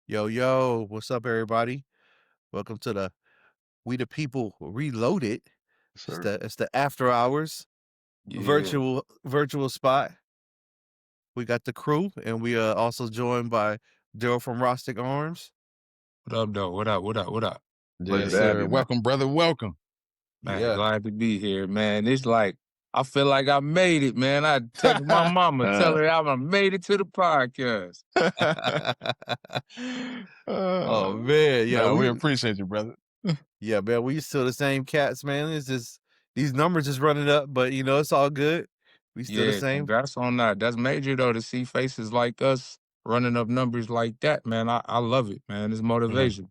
Yo, what's up, everybody? Welcome to the We the People Reloaded. It's Sir. the after hours Yeah. virtual spot. We got the crew, and we are also joined by Daryle from Rostic Arms. What up, though? What up? What up? What up? Pleasure Yes, to have sir. you, man. Welcome, brother. Welcome. Man, Yeah, glad to be here, man. It's like, I feel like I made it, man. I text my mama, tell her I made it to the podcast. oh man, Nah, we appreciate you, brother. man. We still the same cats, man. It's just these numbers just running up, but it's all good. We still the Yeah, same. congrats on that. That's major, though, to see faces like us running up numbers like that, man. I love it, man. It's motivation.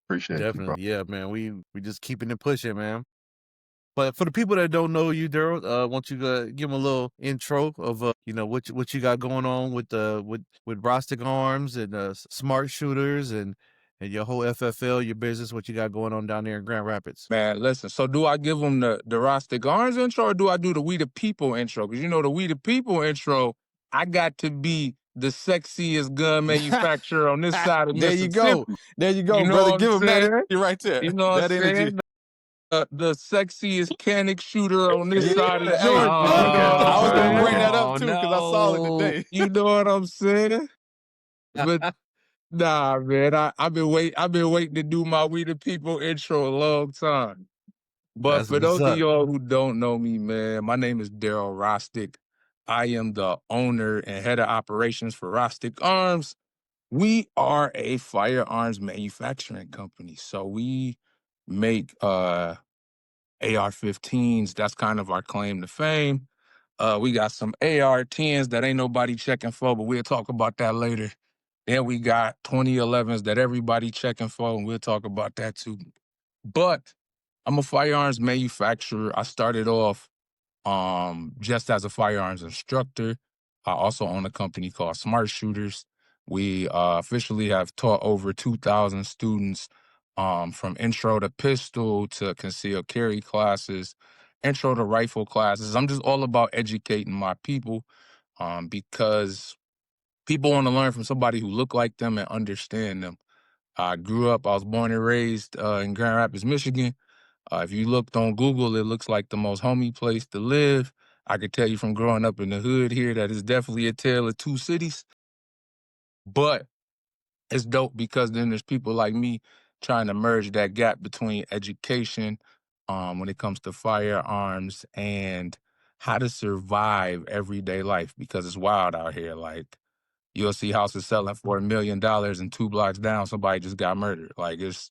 Appreciate you, bro. Definitely, yeah, man. We just keeping it pushing, man. But for the people that don't know you, Daryle, won't you give them a little intro of what you got going on with with Rostic Arms and Smart Shooters and your whole FFL, your business, what you got going on down there in Grand Rapids. Man, listen, so do I give them the Rostic Arms intro or do I do the We the People intro? Because the We the People intro, I got to be the sexiest gun manufacturer on this side of There you go. Mississippi. There you go, You know brother. what I'm Give them that saying? energy right there. You know what That I'm energy. saying? The sexiest canic shooter on this Yeah, side of hey, Georgia. Oh, You know what I was I'm gonna saying? bring that up too because I saw it no. today. You know what I'm saying? But nah, man, I've been waiting to do my We the People intro a long time. But That's for what's those of up. y'all who don't know me, man, my name is Daryle Rostic. I am the owner and head of operations for Rostic Arms. We are a firearms manufacturing company. So we make AR-15s. That's kind of our claim to fame. We got some AR-10s that ain't nobody checking for, but we'll talk about that later. Then we got 2011s that everybody checking for, and we'll talk about that too. But I'm a firearms manufacturer. I started off just as a firearms instructor. I also own a company called Smart Shooters. We officially have taught over 2,000 students from intro to pistol to concealed carry classes, intro to rifle classes. I'm just all about educating my people because people want to learn from somebody who look like them and understand them. I was born and raised in Grand Rapids, Michigan. If you looked on Google, it looks like the most homey place to live. I could tell you from growing up in the hood here that it's definitely a tale of two cities. But it's dope because then there's people like me trying to merge that gap between education when it comes to firearms and how to survive everyday life because it's wild out here. Like you'll see houses selling for $1 million and 2 blocks down, somebody just got murdered. Like it's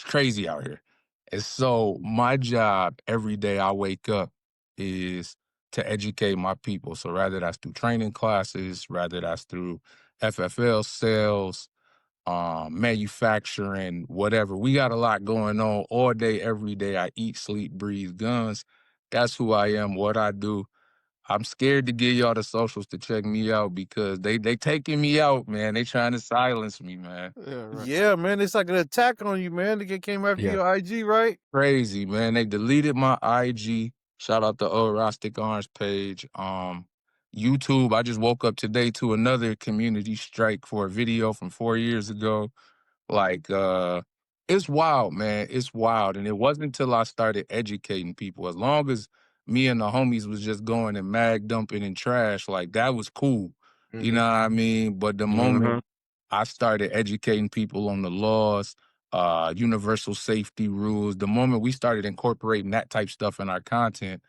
crazy out here. And so my job every day I wake up is to educate my people. So rather that's through training classes, rather that's through FFL sales, manufacturing, whatever. We got a lot going on all day, every day. I eat, sleep, breathe guns. That's who I am, what I do. I'm scared to give y'all the socials to check me out because they taking me out, man. They trying to silence me, man. Yeah, right. Yeah, man. It's like an attack on you, man. They came after Yeah. your IG, right? Crazy, man. They deleted my IG. Shout out to old Rostic Arms page. YouTube, I just woke up today to another community strike for a video from 4 years ago. Like, it's wild, man. It's wild. And it wasn't until I started educating people. As long as me and the homies was just going and mag dumping and trash, like that was cool. You know what I mean? But the moment I started educating people on the laws, universal safety rules, the moment we started incorporating that type stuff in our content,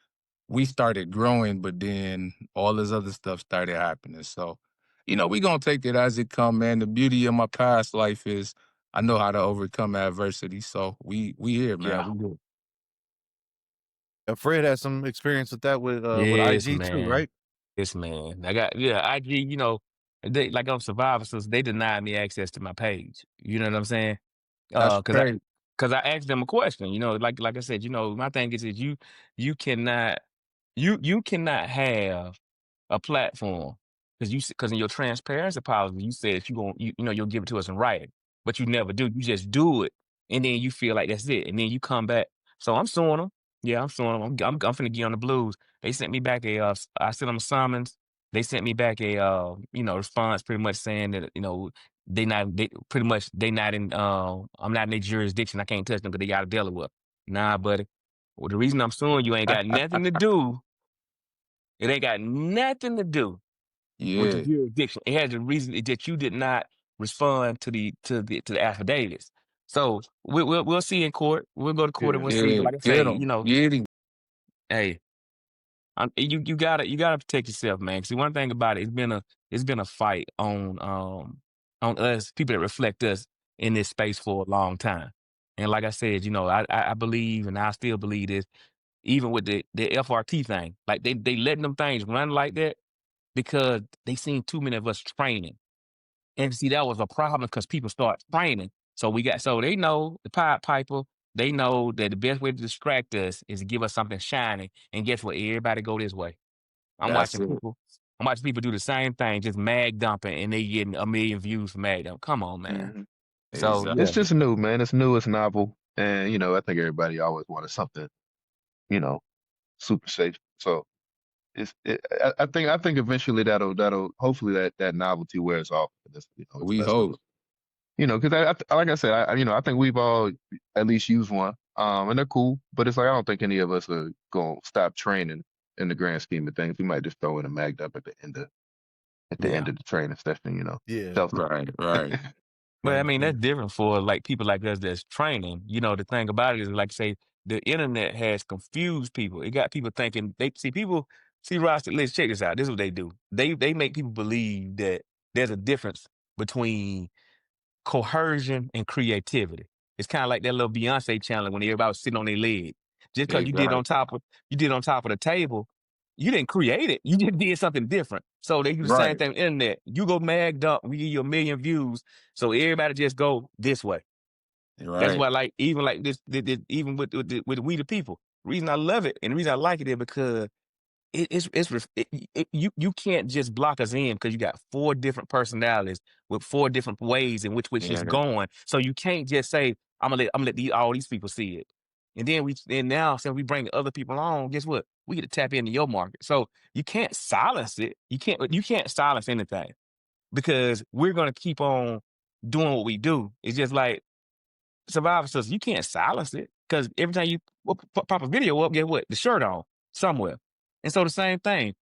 we started growing, but then all this other stuff started happening. So, we gonna take it as it come, man. The beauty of my past life is I know how to overcome adversity. So we here, man. Yeah. We good. Fred had some experience with that with Yes, IG too, man. right? Yes, man. IG, they like I'm survivor, so they denied me access to my page. You know what I'm saying? That's Cause I crazy. cause I asked them a question, like I said, my thing is you cannot you cannot have a platform because in your transparency policy you said you'll give it to us in writing, but you never do. You just do it, and then you feel like that's it, and then you come back. So I'm suing them. Yeah, I'm suing them. I'm finna get on the blues. They sent me back I sent them a summons. They sent me back a response, pretty much saying that they pretty much they not in I'm not in their jurisdiction. I can't touch them because they got a Delaware. Nah, buddy. Well, the reason I'm suing you ain't got nothing to do. It ain't got nothing to do with the Yeah, jurisdiction. It has a reason that you did not respond to the affidavits. So we'll see in court. We'll go to court and we'll see. yeah, But like I say, get him, get him. hey, you gotta protect yourself, man. See, one thing about it, it's been a fight on us people that reflect us in this space for a long time. And like I said, I believe, and I still believe this, even with the FRT thing, like they letting them things run like that because they seen too many of us training. And see, that was a problem because people start training. So they know the Pied Piper, they know that the best way to distract us is to give us something shiny. And guess what? Everybody go this way. I'm That's watching it. people. I'm watching people do the same thing, just mag dumping, and they getting 1 million views for mag dump. Come on, man. Mhm. So Exactly. It's yeah, just new, man. It's new. It's novel, and I think everybody always wanted something, you know, super safe. So I think eventually that'll hopefully that novelty wears off. That's the We best way. hope. Because like I said, I think we've all at least used one, and they're cool. But it's like I don't think any of us are gonna stop training in the grand scheme of things. We might just throw in a mag up at the end yeah. of the training session, Yeah. self. Right. But I Right. mean, that's different for like people like us that's training. The thing about it is, like, say, the internet has confused people. It got people thinking see Rostic. Let's check this out. This is what they do. They make people believe that there's a difference between coercion and creativity. It's kind of like that little Beyonce challenge when everybody was sitting on their leg. Just because Exactly. you did on top of the table, you didn't create it. You just did something different. So they do the same Right. thing on the internet. You go mag dump, we give you 1 million views. So everybody just go this way. That's Right. why, like, even like this even with We the People. Reason I love it and the reason I like it is because you can't just block us in because you got 4 different personalities with 4 different ways in which it's Yeah. going. So you can't just say I'm gonna let all these people see it. And then now since we bring other people on, guess what? We get to tap into your market. So you can't silence it. You can't silence anything because we're gonna keep on doing what we do. It's just like Survivor Sisters. You can't silence it because every time you pop a video up, get what? The shirt on somewhere. And so the same thing.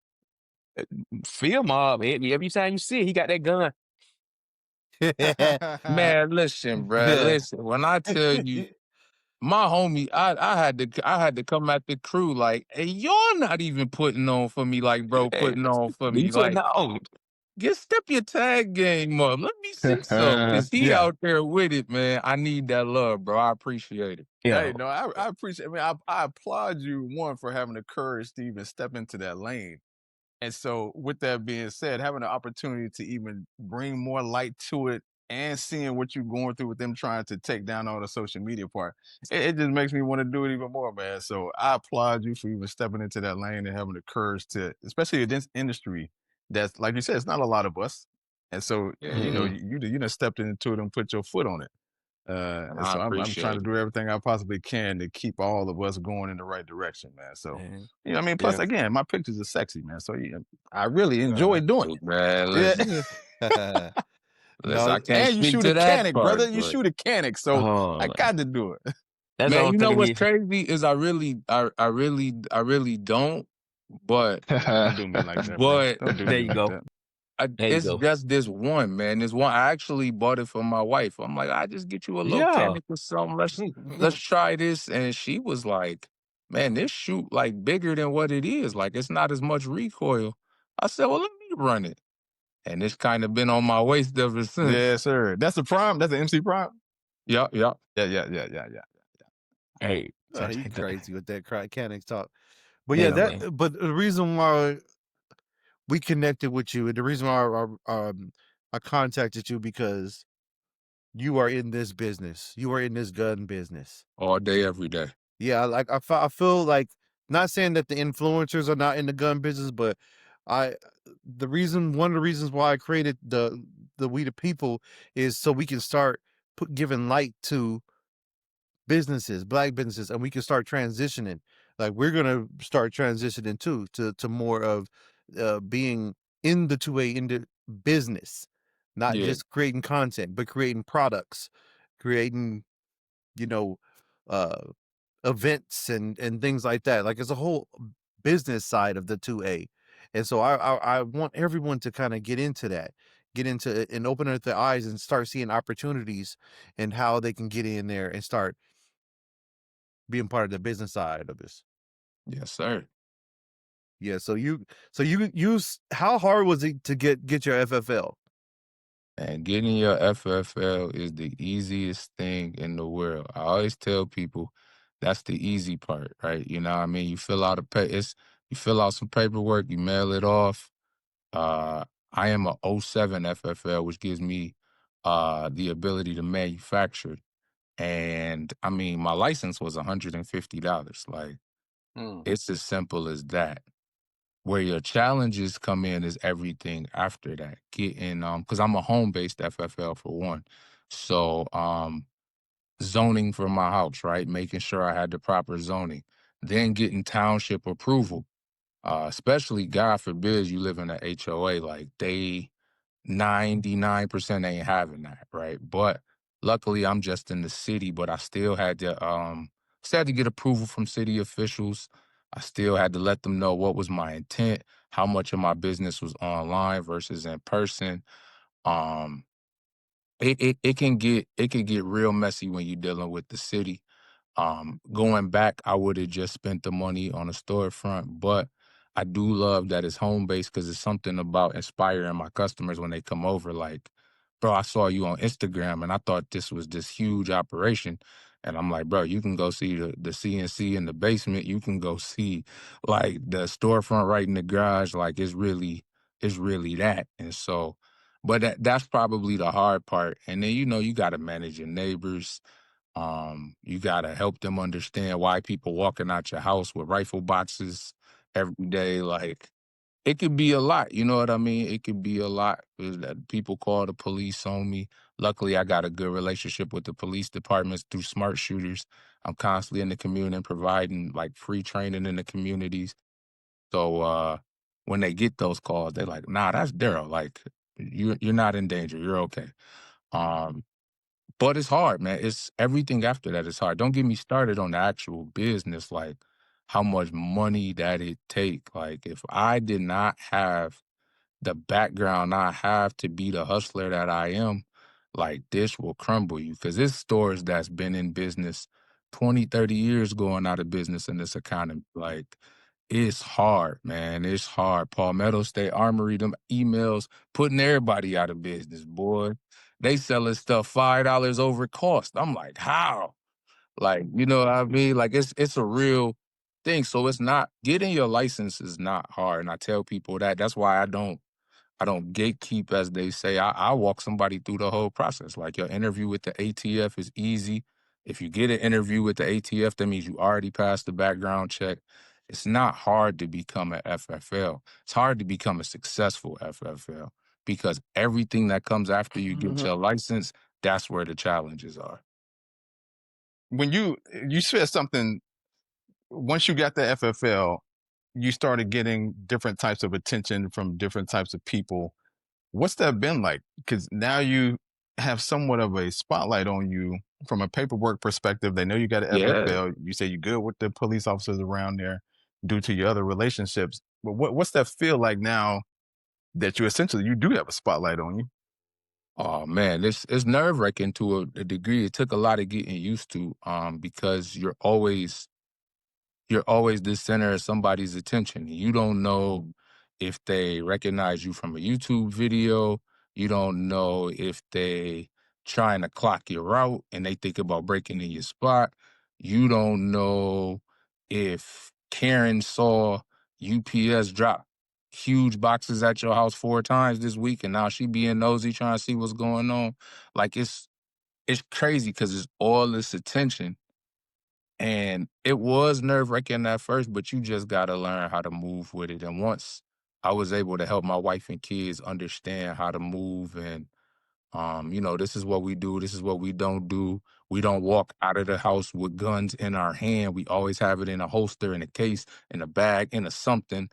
Phil Mob, every time you see it, he got that gun. Man, listen, bro. Listen, when I tell you, my homie, I had to come at the crew like, hey, y'all not even putting on for me like bro Hey, putting on for you me. putting Like, on. step your tag game up. Let me see some. Cause he Yeah. out there with it, man. I need that love, bro. I appreciate it. Yeah. Hey, no, I appreciate. I mean, I applaud you for having the courage to even step into that lane. And so, with that being said, having the opportunity to even bring more light to it and seeing what you're going through with them trying to take down all the social media part, it just makes me want to do it even more, man. So I applaud you for even stepping into that lane and having the courage to, especially in this industry that's, like you said, it's not a lot of us. And so, Yeah. you done stepped into it and put your foot on it. And And I so I'm trying appreciate to it. do everything I possibly can to keep all of us going in the right direction, man. So, Man. what I mean? Plus, Yeah. again, my pictures are sexy, man. So I really enjoy doing it. Man, Yeah. listen. Listen, No, I can't And you speak shoot a to that canic, part, brother. You but shoot a canic, so Oh, I man. got to do it. That's the man, only you know thing what's you crazy is I really don't. But Don't do me like that, bro. but Don't do there me you like go. that. There you it's go. just this one, man. This one I actually bought it for my wife. I'm like, I just get you a little Yeah. canic or something. Let's try this. And she was like, man, this shoot like bigger than what it is. Like it's not as much recoil. I said, well, let me run it. And it's kind of been on my waist ever since. Yes, sir. That's the prime. That's the MC prime. Yup. Yeah. Hey. you crazy with that mechanics talk. But Hey, yeah, man. but the reason why we connected with you and the reason why I contacted you because you are in this business. You are in this gun business. All day, every day. Yeah, like I feel like, not saying that the influencers are not in the gun business, but one of the reasons why I created the We the People is so we can start giving light to businesses, Black businesses, and we can start transitioning. Like we're gonna start transitioning to more of being in the 2A into business, not Yeah. just creating content, but creating products, creating, you know, uh, events and things like that. Like it's a whole business side of the 2A. And so I want everyone to kind of get into that, get into it and open up their eyes and start seeing opportunities and how they can get in there and start being part of the business side of this. Yes, sir. Yeah. How hard was it to get your FFL? And getting your FFL is the easiest thing in the world. I always tell people that's the easy part, right? You know what I mean? You fill out you fill out some paperwork, you mail it off. Uh, I am a '07 FFL, which gives me the ability to manufacture. And I mean, my license was $150. Like, Mm. it's as simple as that. Where your challenges come in is everything after that. Getting because I'm a home-based FFL for one. So zoning for my house, right? Making sure I had the proper zoning. Then getting township approval. Especially God forbid you live in a HOA, like 99% ain't having that, right? But luckily I'm just in the city, but I still had to get approval from city officials. I still had to let them know what was my intent, how much of my business was online versus in person. Um it can get real messy when you're dealing with the city. Going back, I would have just spent the money on a storefront, but I do love that it's home based because it's something about inspiring my customers when they come over. Like, bro, I saw you on Instagram and I thought this was this huge operation. And I'm like, bro, you can go see the CNC in the basement. You can go see like the storefront right in the garage. Like it's really that. And so, but that's probably the hard part. And then, you got to manage your neighbors. You gotta help them understand why people walking out your house with rifle boxes every day. Like it could be a lot, you know what I mean? It could be a lot. That people call the police on me. Luckily, I got a good relationship with the police departments through smart shooters. I'm constantly in the community and providing like free training in the communities. So when they get those calls, they're like, nah, that's Daryle. Like you're not in danger. You're okay. Um, but it's hard, man. It's everything after that is hard. Don't get me started on the actual business, like how much money that it take. Like if I did not have the background I have to be the hustler that I am, like this will crumble you. Cause it's stores that's been in business 20, 30 years going out of business in this economy. Like it's hard, man. It's hard. Palmetto State Armory, them emails putting everybody out of business, boy. They selling stuff $5 over cost. I'm like, how? Like, you know what I mean? Like it's a real thing. So it's not getting your license is not hard. And I tell people that. That's why I don't gatekeep, as they say. I walk somebody through the whole process. Like your interview with the ATF is easy. If you get an interview with the ATF, that means you already passed the background check. It's not hard to become an FFL. It's hard to become a successful FFL because everything that comes after you get your license, that's where the challenges are. When you said something, once you got the FFL, you started getting different types of attention from different types of people. What's that been like? Because now you have somewhat of a spotlight on you from a paperwork perspective. They know you got an Yeah. FFL. You say you're good with the police officers around there due to your other relationships. But what's that feel like now that you do have a spotlight on you? Oh man, it's nerve wracking to a degree. It took a lot of getting used to, because you're always the center of somebody's attention. You don't know if they recognize you from a YouTube video. You don't know if they trying to clock your route and they think about breaking in your spot. You don't know if Karen saw UPS drop huge boxes at your house 4 times this week and now she being nosy trying to see what's going on. Like it's crazy because it's all this attention and it was nerve-wracking at first, but you just gotta learn how to move with it. And once I was able to help my wife and kids understand how to move and this is what we do, this is what we don't do. We don't walk out of the house with guns in our hand. We always have it in a holster, in a case, in a bag, in a something.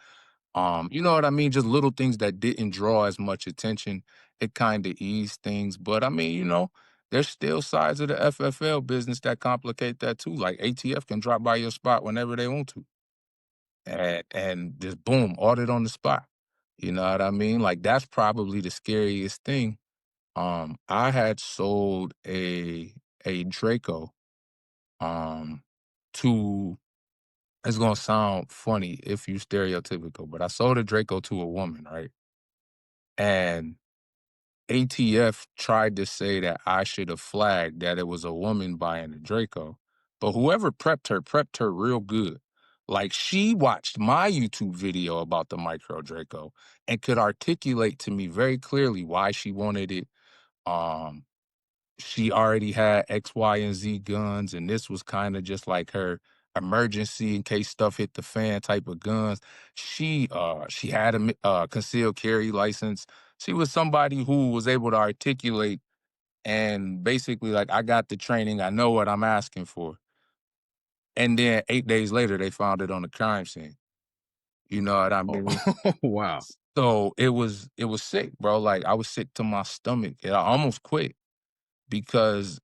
You know what I mean? Just little things that didn't draw as much attention. it kind of eased things. But I mean, there's still sides of the FFL business that complicate that too. Like ATF can drop by your spot whenever they want to, and just boom, audit on the spot. You know what I mean? Like that's probably the scariest thing. I had sold a Draco um to it's gonna sound funny if you stereotypical, but I sold a Draco to a woman, right? And ATF tried to say that I should have flagged that it was a woman buying the Draco, but whoever prepped her real good. Like she watched my YouTube video about the micro Draco and could articulate to me very clearly why she wanted it. Um, she already had X, Y, and Z guns, and this was kind of just like her emergency in case stuff hit the fan type of guns. She had a concealed carry license. She was somebody who was able to articulate and basically like I got the training, I know what I'm asking for. And then 8 days later, they found it on the crime scene. You know what I mean? Wow. So it was sick, bro. Like I was sick to my stomach. I almost quit because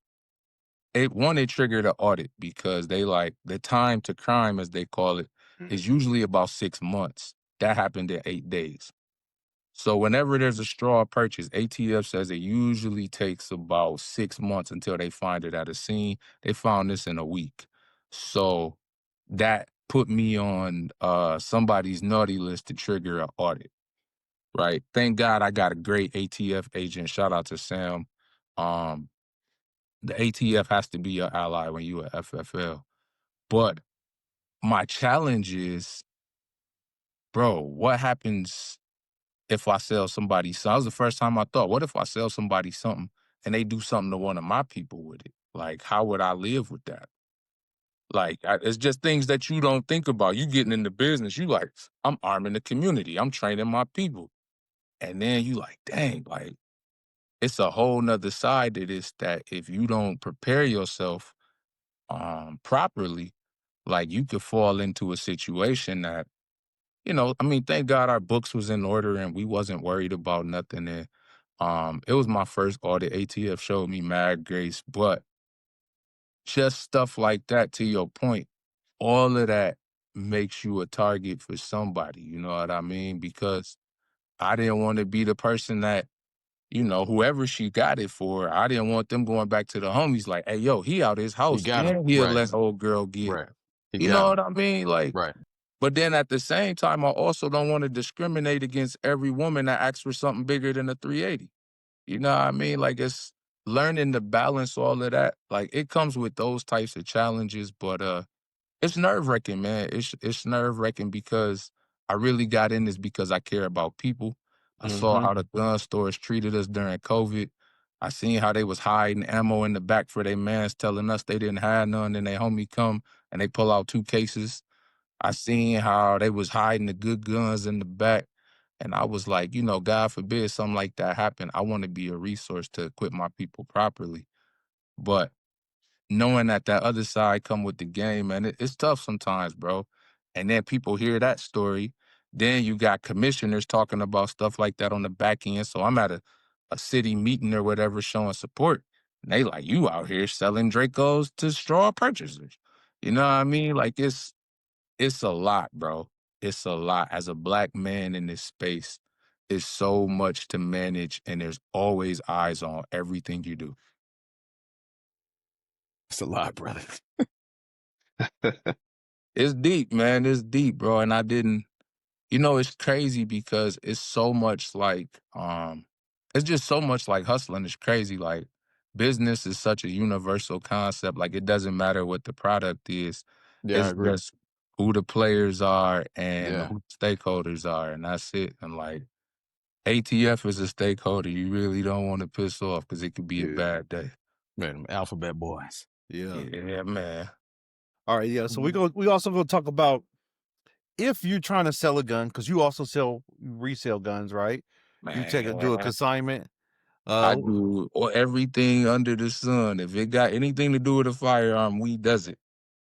it triggered an audit because they like the time to crime, as they call it, is usually about 6 months. That happened in 8 days. So whenever there's a straw purchase, ATF says it usually takes about 6 months until they find it at a scene. They found this in a week. So that put me on somebody's naughty list to trigger an audit, right? Thank God I got a great ATF agent. Shout out to Sam. Um, the ATF has to be your ally when you at FFL. But my challenge is, bro, what happens if I sell somebody? So that was the first time I thought, what if I sell somebody something and they do something to one of my people with it? Like, how would I live with that? Like, it's just things that you don't think about. You getting into business, you like, I'm arming the community. I'm training my people. And then you like, dang, like, it's a whole nother side to this that if you don't prepare yourself properly, like you could fall into a situation that, I mean, thank God our books was in order and we wasn't worried about nothing. And it was my first audit. ATF showed me mad grace, but just stuff like that, to your point, all of that makes you a target for somebody, you know what I mean? Because I didn't want to be the person that, whoever she got it for, I didn't want them going back to the homies like, hey, yo, he out his He house got him. and he'll Right. let old girl get. Right. He You know got what him. I mean? Like, Right. but then at the same time, I also don't want to discriminate against every woman that asks for something bigger than a 380. You know what I mean? Like it's learning to balance all of that. Like it comes with those types of challenges, but it's nerve-wracking, man. It's nerve-wracking because I really got in this because I care about people. I saw Mm-hmm. how the gun stores treated us during COVID. I seen how they was hiding ammo in the back for their mans, telling us they didn't have none, and they homie come and they pull out 2 cases. I seen how they was hiding the good guns in the back. And I was like, God forbid something like that happen. I want to be a resource to equip my people properly. But knowing that other side come with the game, man, it's tough sometimes, bro. And then people hear that story. Then you got commissioners talking about stuff like that on the back end. So I'm at a city meeting or whatever showing support. And they like, you out here selling Dracos to straw purchasers. You know what I mean? Like it's a lot, bro. It's a lot. As a black man in this space, it's so much to manage, and there's always eyes on everything you do. It's a lot, brother. It's deep, man. It's deep, bro. And I didn't, it's crazy because it's so much like, it's just so much like hustling. It's crazy. Like business is such a universal concept. Like it doesn't matter what the product is. Yeah, I It's agree. just who the players are and Yeah. who the stakeholders are. And that's it. And like, ATF is a stakeholder you really don't want to piss off because it could be a Yeah. bad day. Man, them alphabet boys. Yeah. Yeah, man. All right. Yeah. So we also gonna talk about if you're trying to sell a gun, because you also resell guns, right? You do a Man, consignment. I do everything under the sun. If it got anything to do with a firearm, we does it.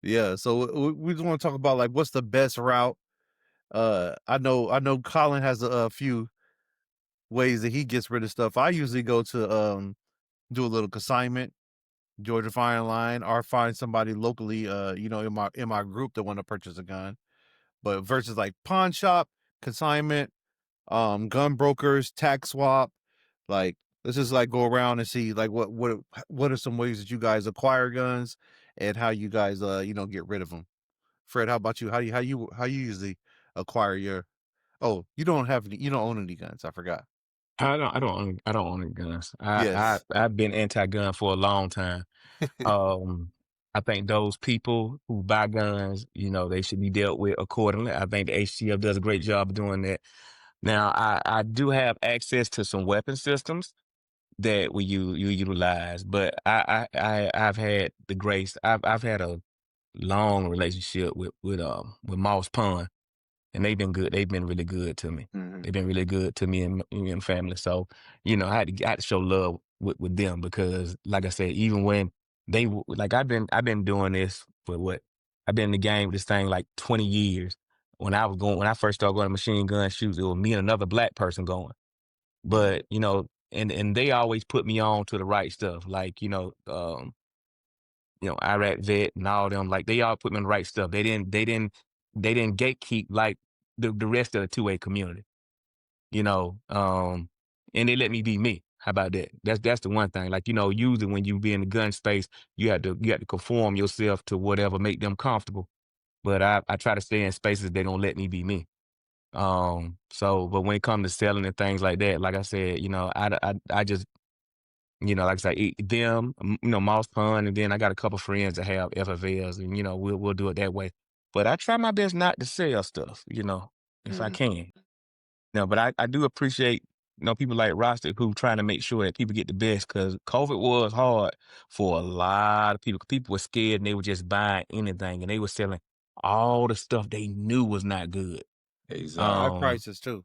Yeah. So we just want to talk about like what's the best route. I know Colin has a few ways that he gets rid of stuff. I usually go to do a little consignment, Georgia Firing Line, or find somebody locally, in my group that want to purchase a gun. But versus like pawn shop, consignment, gun brokers, tax swap, like let's just like go around and see like what are some ways that you guys acquire guns and how you guys get rid of them. Fred, how about you? How you usually acquire your? Oh, you don't own any guns. I forgot. I don't own any guns. Yes. I've been anti-gun for a long time. I think those people who buy guns, they should be dealt with accordingly. I think the HTF does a great job of doing that. Now, I do have access to some weapon systems that you utilize, but I've had the grace. I've had a long relationship with Moss Pond, and they've been good. They've been really good to me. Mhm. They've been really good to me and family. So, I had to show love with them because, like I said, even when like I've been doing this for what? I've been in the game with this thing like 20 years. When I first started going to machine gun shoots, it was me and another black person going. But, and they always put me on to the right stuff. Like, Iraq vet and all them, like they all put me on the right stuff. They didn't gatekeep like the rest of the 2A community, and they let me be me. How about that? That's the one thing. Like, usually when you be in the gun space, you have to conform yourself to whatever make them comfortable. But I try to stay in spaces they don't let me be me. But when it comes to selling and things like that, like I said, I just, like I said, them, Moss Pond, and then I got a couple friends that have FFLs, and we'll do it that way. But I try my best not to sell stuff, if I Mhm. can. But I do appreciate, people like Rostic who trying to make sure that people get the best because COVID was hard for a lot of people. People were scared and they were just buying anything and they were selling all the stuff they knew was not good. Exactly. High prices too.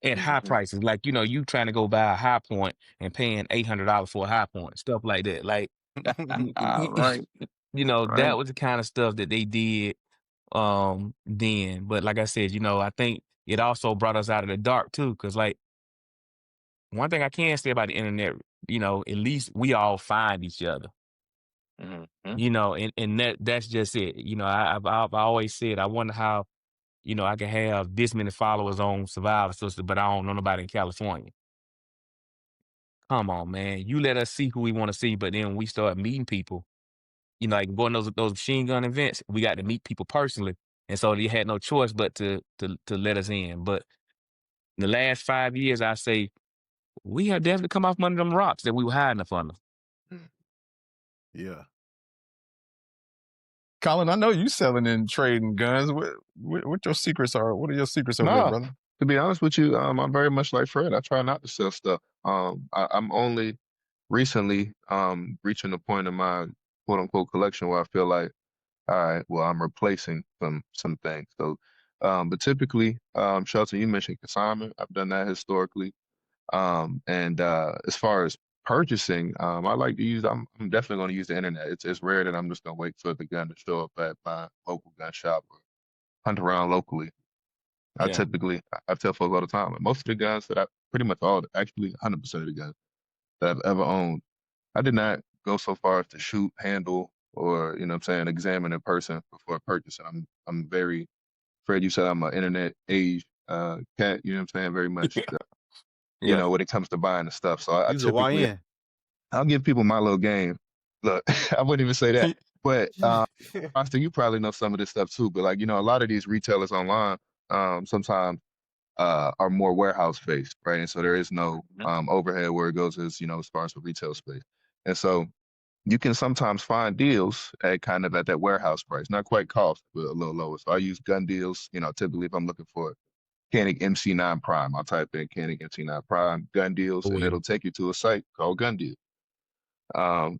At high Mhm. prices. Like, you trying to go buy a High Point and paying $800 for a High Point, stuff like that. Like, Right. that Right. was the kind of stuff that they did then. But like I said, I think it also brought us out of the dark too. Cause like one thing I can say about the internet, at least we all find each other. Mhm. And that's just it. I've always said I wonder how, I can have this many followers on Survivor Sister, but I don't know nobody in California. Come on, man. You let us see who we want to see, but then when we start meeting people, like going to those machine gun events, we got to meet people personally. And so they had no choice but to let us in. But in the last 5 years, I say we have definitely come off one of them rocks that we were hiding up under. Yeah. Colin, I know you selling and trading guns. What your secrets are? What are your secrets over there, No, brother? to be honest with you, I'm very much like Fred. I try not to sell stuff. I'm only recently reaching the point in my quote unquote collection where I feel like, all right, well, I'm replacing some things. So, but typically, Shelton, you mentioned consignment. I've done that historically. And as far as purchasing, I like to use. I'm definitely going to use the internet. It's rare that I'm just going to wait for the gun to show up at my local gun shop or hunt around locally. I Yeah. tell folks all the time, like, most of the guns that pretty much actually 100% of the guns that I've ever owned, I did not go so far as to shoot, handle, or what I'm saying, examine in person before purchasing. I'm very, Fred, you said I'm an internet age cat. You know what I'm saying? Very much, Yeah. when it comes to buying the stuff. So I He's a typically, YN. I'll give people my little game. Look, I wouldn't even say that, but Austin, you probably know some of this stuff too. But like, a lot of these retailers online, sometimes are more warehouse based, right? And so there is no overhead where it goes as far as the retail space. And so you can sometimes find deals at kind of at that warehouse price, not quite cost, but a little lower. So I use gun deals. Typically if I'm looking for Canik MC9 Prime, I'll type in Canik MC9 Prime gun deals, Oh, and yeah. it'll take you to a site called Gun Deal. And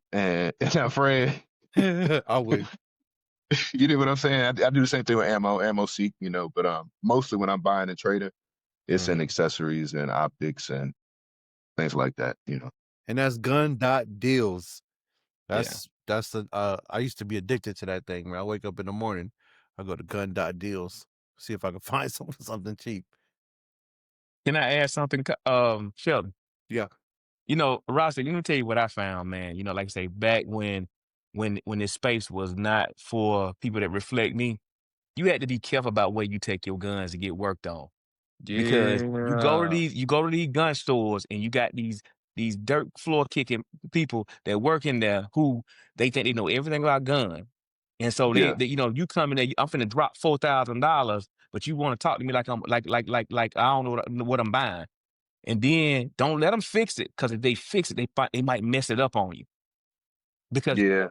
now, Fred, I would. you know what I'm saying? I do the same thing with ammo seek, but mostly when I'm buying and trading, it's in accessories and optics and things like that. And that's gun.deals. Yeah. That's the I used to be addicted to that thing, man. I wake up in the morning, I go to gun.deals, see if I can find something cheap. Can I add something, Sheldon? Yeah. You know, Rostic, let me tell you what I found, man. You know, like I say, back when this space was not for people that reflect me, you had to be careful about where you take your guns to get worked on. Because Yeah. you go to these gun stores and you got these dirt floor kicking people that work in there who they think they know everything about gun. And so Yeah. you know, you come in there, I'm finna drop $4,000, but you want to talk to me like I'm like I don't know what I'm buying. And then don't let them fix it, because if they fix it, they might mess it up on you. Because Yeah.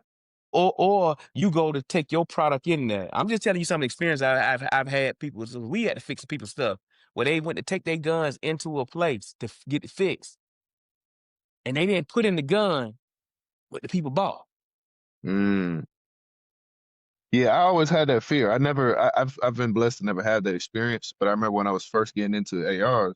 or you go to take your product in there. I'm just telling you some experience I've had people. So we had to fix people's stuff where they went to take their guns into a place to get it fixed, and they didn't put in the gun what the people bought. Mm. Yeah, I always had that fear. I've been blessed to never have that experience. But I remember when I was first getting into ARs,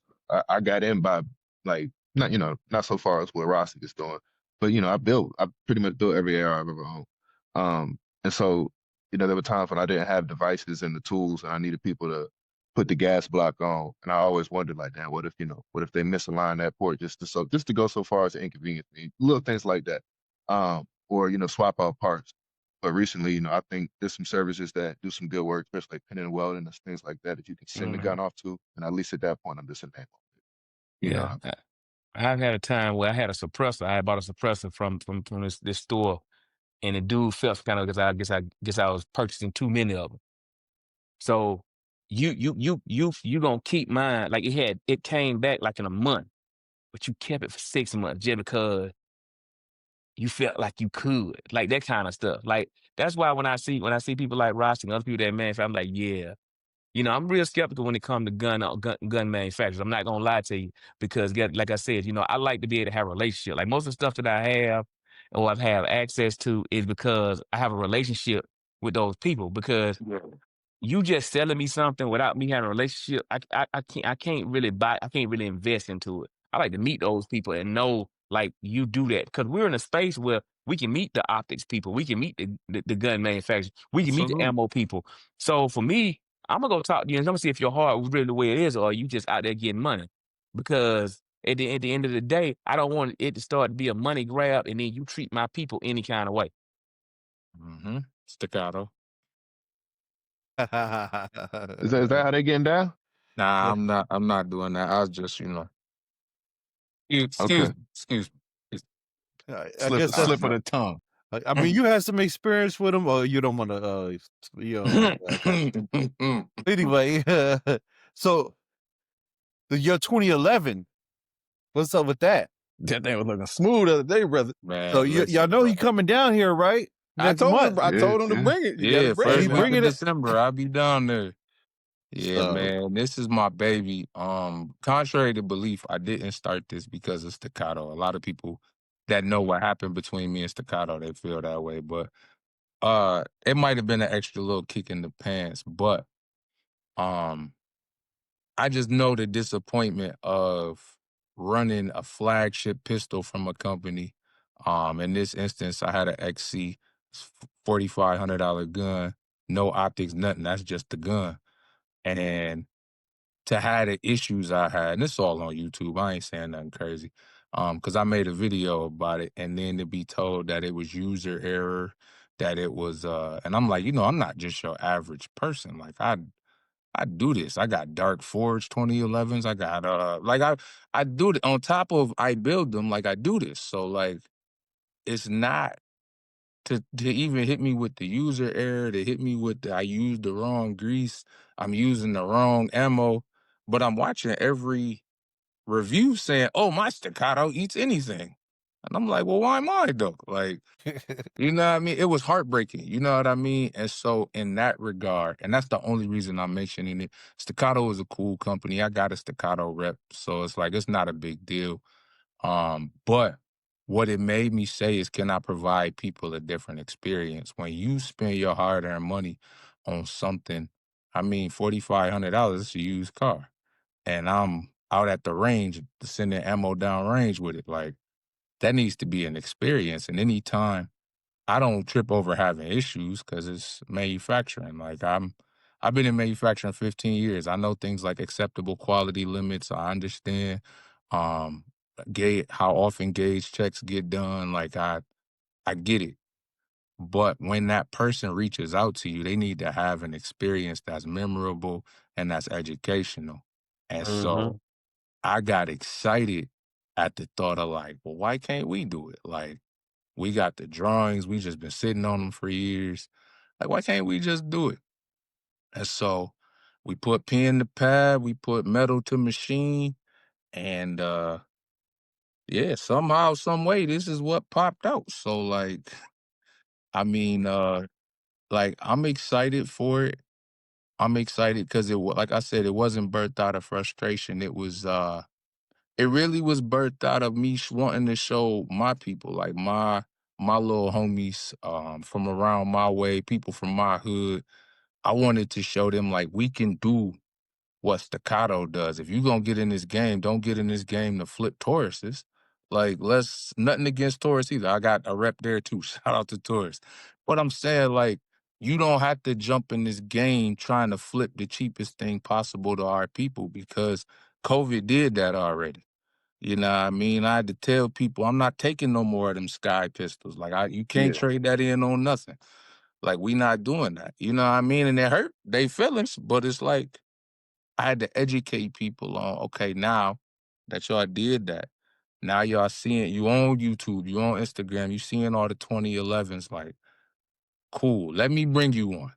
I got in by like not so far as what Rossi is doing, but I pretty much built every AR I've ever owned. And so there were times when I didn't have devices and the tools, and I needed people to put the gas block on, and I always wondered like, damn, what if they misalign that port just to go so far as to inconvenience me, little things like that, or swap out parts. But recently, I think there's some services that do some good work, especially like pinning and welding and things like that you can send the gun off to. And at least at that point, I'm just in name on it. Yeah, I've had a time where I had a suppressor. I had bought a suppressor from this store, and the dude felt kind of because I guess I was purchasing too many of them. So you gonna keep mine, like it came back like in a month, but you kept it for 6 months just because you felt like you could, like that kind of stuff. Like that's why when I see people like Ross and other people that manufacture, I'm like, yeah, I'm real skeptical when it comes to gun manufacturers. I'm not gonna lie to you, because like I said, I like to be able to have a relationship. Like most of the stuff that I have or I've had access to is because I have a relationship with those people. Because you just selling me something without me having a relationship, I can't really buy, I can't really invest into it. I like to meet those people and know like you do that, because we're in a space where we can meet the optics people, we can meet the gun manufacturers, we can meet the Absolutely. ammo people. So for me, I'm gonna go talk to you and I'm gonna see if your heart was really the way it is, or you just out there getting money. Because at the end of the day, I don't want it to start to be a money grab and then you treat my people any kind of way. Mm-hmm. Staccato. Is that how they getting down? Nah, I'm not doing that. I was just, excuse Okay. me. Excuse me. I guess that's. Slip of the tongue. I mean, you had some experience with them, or you don't want to. Okay. Anyway, so the year 2011. What's up with that? That thing was looking smooth the other day, brother. Man, So listen, y'all know bro. you coming down here, right? Next month. I Yeah, told him to yeah. bring it. You gotta Yeah, bring first it, He week man. bringing of it. December, I'll be down there. Yeah, So man, this is my baby. Contrary to belief, I didn't start this because of Staccato. A lot of people that know what happened between me and Staccato, they feel that way. But it might have been an extra little kick in the pants, but um I just know the disappointment of running a flagship pistol from a company. In this instance, I had an XC, $4,500 gun, no optics, nothing. That's just the gun. And to have the issues I had, and it's all on YouTube. I ain't saying nothing crazy. Because I made a video about it, and then to be told that it was user error, that it was and I'm like, I'm not just your average person. Like I do this. I got Dark Forge 2011s. I got I do it on top of I build them, like I do this. So like it's not to even hit me with the user error, to hit me with I used the wrong grease, I'm using the wrong ammo, but I'm watching every review saying, "Oh, my Staccato eats anything." And I'm like, "Well, why am I though?" Like, you know what I mean? It was heartbreaking. You know what I mean? And so, in that regard, and that's the only reason I'm mentioning it, Staccato is a cool company. I got a Staccato rep, so it's like it's not a big deal. But what it made me say is, can I provide people a different experience? When you spend your hard-earned money on something, I mean, $4,500 is a used car, and I'm out at the range sending ammo down range with it. Like that needs to be an experience. And anytime I don't trip over having issues because it's manufacturing. Like I've been in manufacturing 15 years. I know things like acceptable quality limits. I understand how often gauge checks get done. Like I get it. But when that person reaches out to you, they need to have an experience that's memorable and that's educational. And so I got excited at the thought of like, well, why can't we do it? Like, we got the drawings, we just been sitting on them for years. Like, why can't we just do it? And so we put pen to pad, we put metal to machine, and yeah, somehow, some way, this is what popped out. So like, I mean, like I'm excited for it. I'm excited because like I said, it wasn't birthed out of frustration. It really was birthed out of me wanting to show my people, like my little homies from around my way, people from my hood. I wanted to show them like we can do what Staccato does. If you gonna get in this game, don't get in this game to flip Tauruses. Like, nothing against Taurus either. I got a rep there too. Shout out to Taurus. But I'm saying, like, you don't have to jump in this game trying to flip the cheapest thing possible to our people because COVID did that already. You know what I mean? I had to tell people I'm not taking no more of them Sky pistols. Like, you can't Yeah. trade that in on nothing. Like, we not doing that. You know what I mean? And it hurt they feelings, but it's like I had to educate people on, okay, now that y'all did that, now y'all seeing you on YouTube, you on Instagram, you seeing all the 2011s, like, cool. Let me bring you one.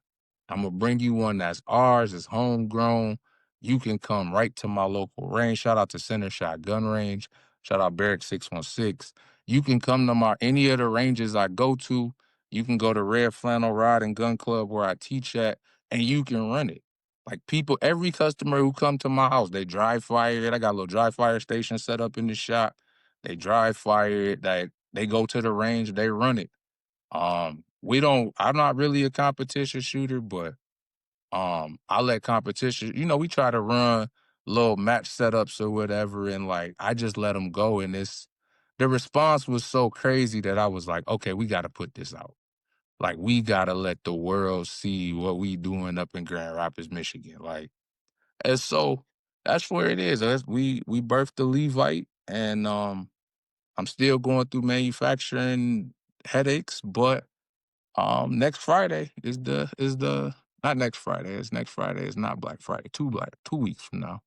I'm gonna bring you one that's ours, it's homegrown. You can come right to my local range. Shout out to Center Shot Gun Range. Shout out Barrack 616. You can come to any of the ranges I go to. You can go to Red Flannel Rod and Gun Club where I teach at, and you can run it. Like people, every customer who come to my house, they dry fire it. I got a little dry fire station set up in the shop. They dry fire it. They go to the range, they run it. I'm not really a competition shooter, but I let competition, we try to run little match setups or whatever, and like I just let them go. And the response was so crazy that I was like, okay, we gotta put this out. Like we gotta let the world see what we doing up in Grand Rapids, Michigan. Like, and so that's where it is. We birthed the Levite, and I'm still going through manufacturing headaches, but next Friday is the not next Friday. It's next Friday. It's not Black Friday. 2 weeks from now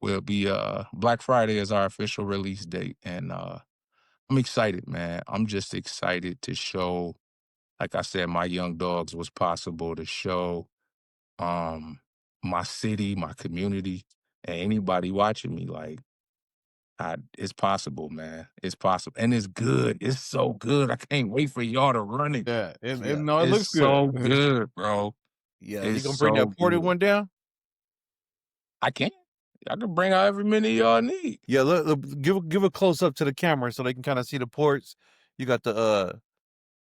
will be Black Friday is our official release date, and I'm excited, man. I'm just excited to show, like I said, my young dogs was possible to show um my city, my community, and anybody watching me like. It's possible, man. It's possible. And it's good. It's so good. I can't wait for y'all to run it. Yeah, Yeah. no, it It's looks good. so good, bro. Yeah, you It's gonna bring so that ported good. one down? I can. I can bring however many y'all need. Yeah, look, give a close up to the camera so they can kind of see the ports. You got the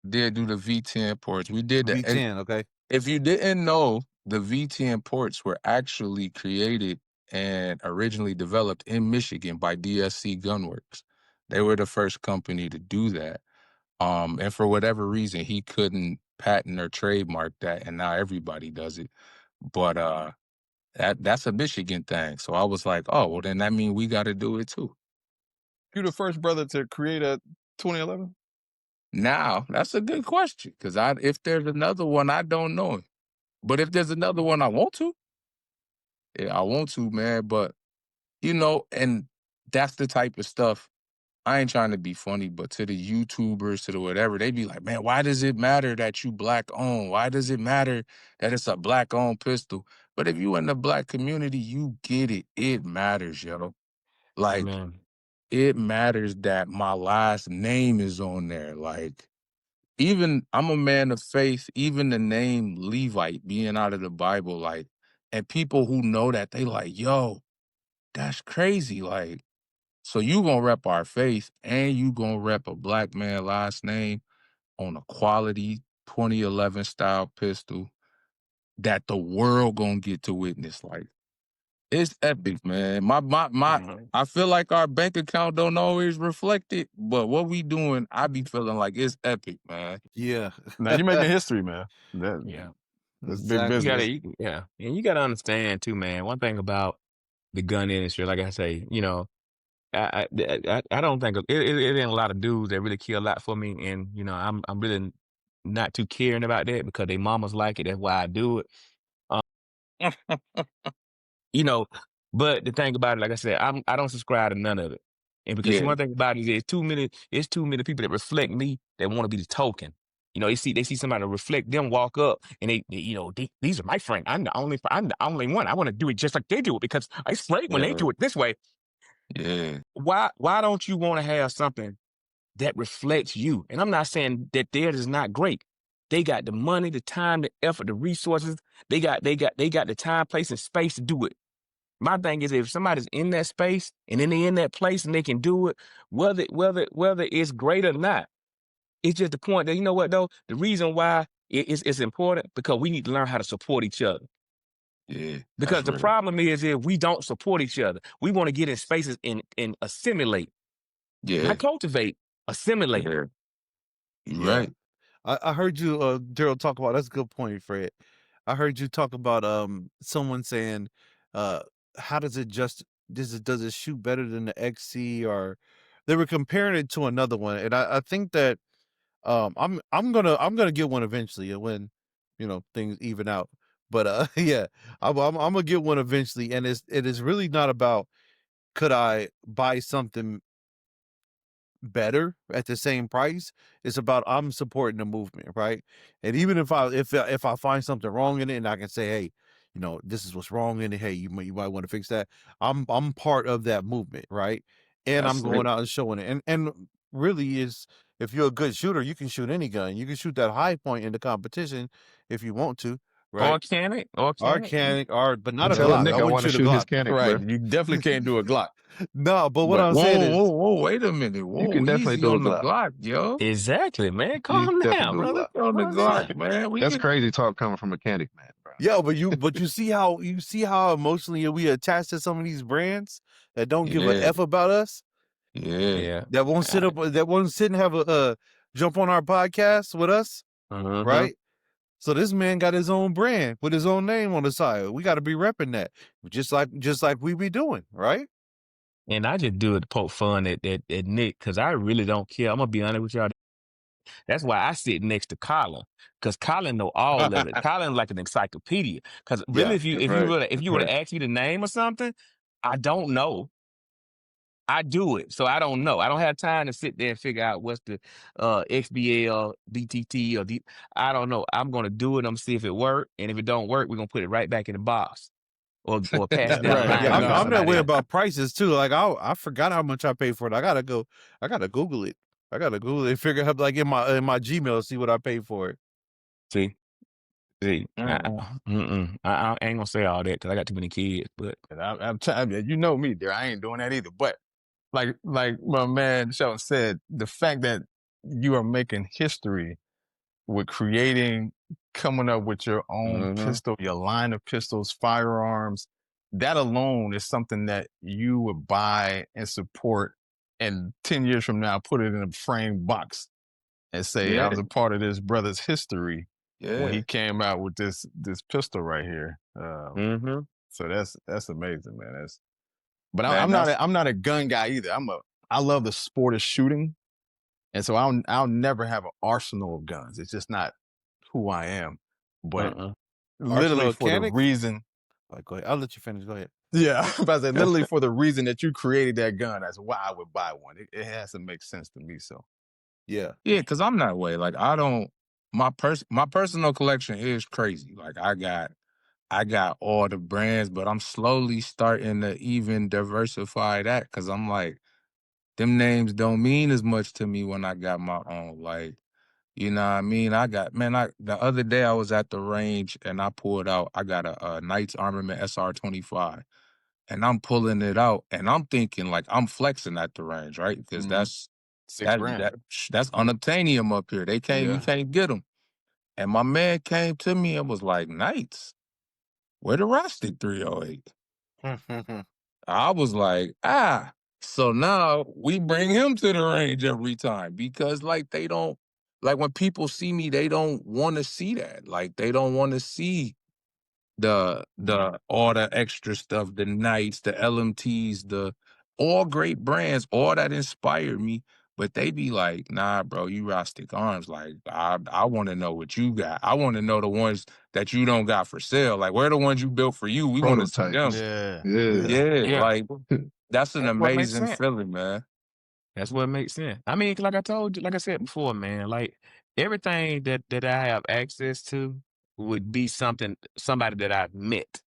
Did do the V10 ports. We did the. V10, okay? If you didn't know, the V10 ports were actually created and originally developed in Michigan by DSC Gunworks. They were the first company to do that. And for whatever reason, he couldn't patent or trademark that, and now everybody does it. But that's a Michigan thing. So I was like, oh, well, then that means we got to do it too. You the first brother to create a 2011? Now, that's a good question, because if there's another one, I don't know him. But if there's another one, I want to. Yeah, I want to, man. But, and that's the type of stuff. I ain't trying to be funny, but to the YouTubers, to the whatever, they be like, man, why does it matter that you Black owned? Why does it matter that it's a Black owned pistol? But if you in the Black community, you get it. It matters, yo. Like, Amen. it matters that my last name is on there. Like, even I'm a man of faith, even the name Levite being out of the Bible, like, and people who know that, they like, yo, that's crazy. Like, so you gonna rep our faith and you gonna rep a Black man last name on a quality 2011 style pistol that the world gonna get to witness. Like, it's epic, man. I feel like our bank account don't always reflect it, but what we doing, I be feeling like it's epic, man. Yeah. Now you're making history, man. Yeah. It's big Exactly. business. Yeah, and you gotta understand too, man. One thing about the gun industry, like I say, you know, I don't think it ain't a lot of dudes that really care a lot for me, and you know, I'm really not too caring about that because they mamas like it. That's why I do it. Um, you know, but the thing about it, like I said, I don't subscribe to none of it, and because Yeah, one thing about it is it's too many people that reflect me that want to be the token. You know, they see somebody reflect them, walk up, and you know, these are my friends. I'm the only one. I want to do it just like they do it because it's great when they yeah, do it this way. yeah, Why don't you want to have something that reflects you? And I'm not saying that theirs is not great. They got the money, the time, the effort, the resources. They got the time, place, and space to do it. My thing is, if somebody's in that space and then they're in that place and they can do it, whether it's great or not, it's just the point that you know what though. The reason why it's important because we need to learn how to support each other. yeah. Because That's the real. problem is if we don't support each other, we want to get in spaces and assimilate, Yeah, not cultivate, assimilate. yeah. You Yeah. right. I heard you, Daryl, talk about. That's a good point, Fred. I heard you talk about someone saying, uh, how does it does it shoot better than the XC, or they were comparing it to another one, and I think that I'm gonna get one eventually when things even out. But yeah, I'm gonna get one eventually, and it is really not about could I buy something better at the same price. It's about I'm supporting the movement, right? And even if I find something wrong in it and I can say, hey, this is what's wrong in it, hey, you might want to fix that. I'm part of that movement, right? And I'm That's going it. out and showing it. And really is, if you're a good shooter, you can shoot any gun. You can shoot that high point in the competition if you want to, right? Organic. Arcanic, but not And a tell a Glock. I nigga I wouldn't want to shoot a shoot his Glock. canic, Right. bro. You definitely can't do a Glock. No, but what But I'm saying Whoa, whoa, is, whoa! Wait a minute. You Whoa, can definitely easy do a on the Glock. Glock, yo. Exactly, man. You Calm can definitely down, do a brother. Glock. Easy on the Calm down. Glock, man. We That's can. crazy talk coming from a mechanic, man, bro. yeah, but you see how emotionally we attach to some of these brands that don't give a Yeah, f about us, yeah, Yeah. that won't sit and have a jump on our podcast with us, Uh-huh. right? So this man got his own brand with his own name on the side. We got to be repping that, just like we be doing, right? And I just do it to poke fun at Nick because I really don't care. I'm gonna be honest with y'all. That's why I sit next to Colin because Colin know all of it. Colin's like an encyclopedia. Because really, Yeah, if That's right. you were to ask me the name or something, I don't know. I do it, so I don't know. I don't have time to sit there and figure out what's the XBL, BTT, or D. I don't know. I'm gonna do it. I'm gonna see if it works, and if it don't work, we're gonna put it right back in the box, or pass it down the Right. line yeah. and I'm give it to I'm that somebody way else. about prices too. Like I forgot how much I paid for it. I gotta Google it. I gotta Google it, figure out like in my Gmail, see what I paid for it. See, Mm. I ain't gonna say all that because I got too many kids. But And I'm telling you, you know me, there. I ain't doing that either. But like my man Sheldon said, the fact that you are making history with coming up with your own pistol, your line of pistols, firearms, that alone is something that you would buy and support, and 10 years from now, put it in a framed box and say, I Yeah, was a part of this brother's history when yeah. he came out with this pistol right here. mm-hmm. So that's amazing, man. But Man, that's I'm not a gun guy either. I love the sport of shooting, and so I'll never have an arsenal of guns. It's just not who I am. But literally Arsenal for the Mechanics. reason, Like, go ahead. I'll let you finish. Go ahead. yeah, but I said literally for the reason that you created that gun, that's why I would buy one. It has to make sense to me. So Yeah. yeah, because I'm that way. Like I don't. My personal collection is crazy. Like I got all the brands, but I'm slowly starting to even diversify that because I'm like, them names don't mean as much to me when I got my own. Like, you know what I mean? The other day I was at the range and I pulled out, I got a Knights Armament SR25 and I'm pulling it out and I'm thinking like I'm flexing at the range, right? Because that's $6,000. that's unobtainium up here. You Yeah. can't get them. And my man came to me and was like, Knights, where the Rostic 308? I was like, ah. So now we bring him to the range every time because like they don't like when people see me, they don't want to see that. Like they don't want to see the all the extra stuff, the Knights, the LMTs, the all great brands, all that inspired me. But they be like, nah, bro, you Rostic Arms. Like, I want to know what you got. I want to know the ones that you don't got for sale. Like, where the ones you built for you? We want to see them. Prototypes. Yeah. Yeah. Yeah, Yeah, like that's an that's what makes amazing sense. feeling, man. That's what makes sense. I mean, like I told you, like I said before, man, like everything that I have access to would be somebody that I've met.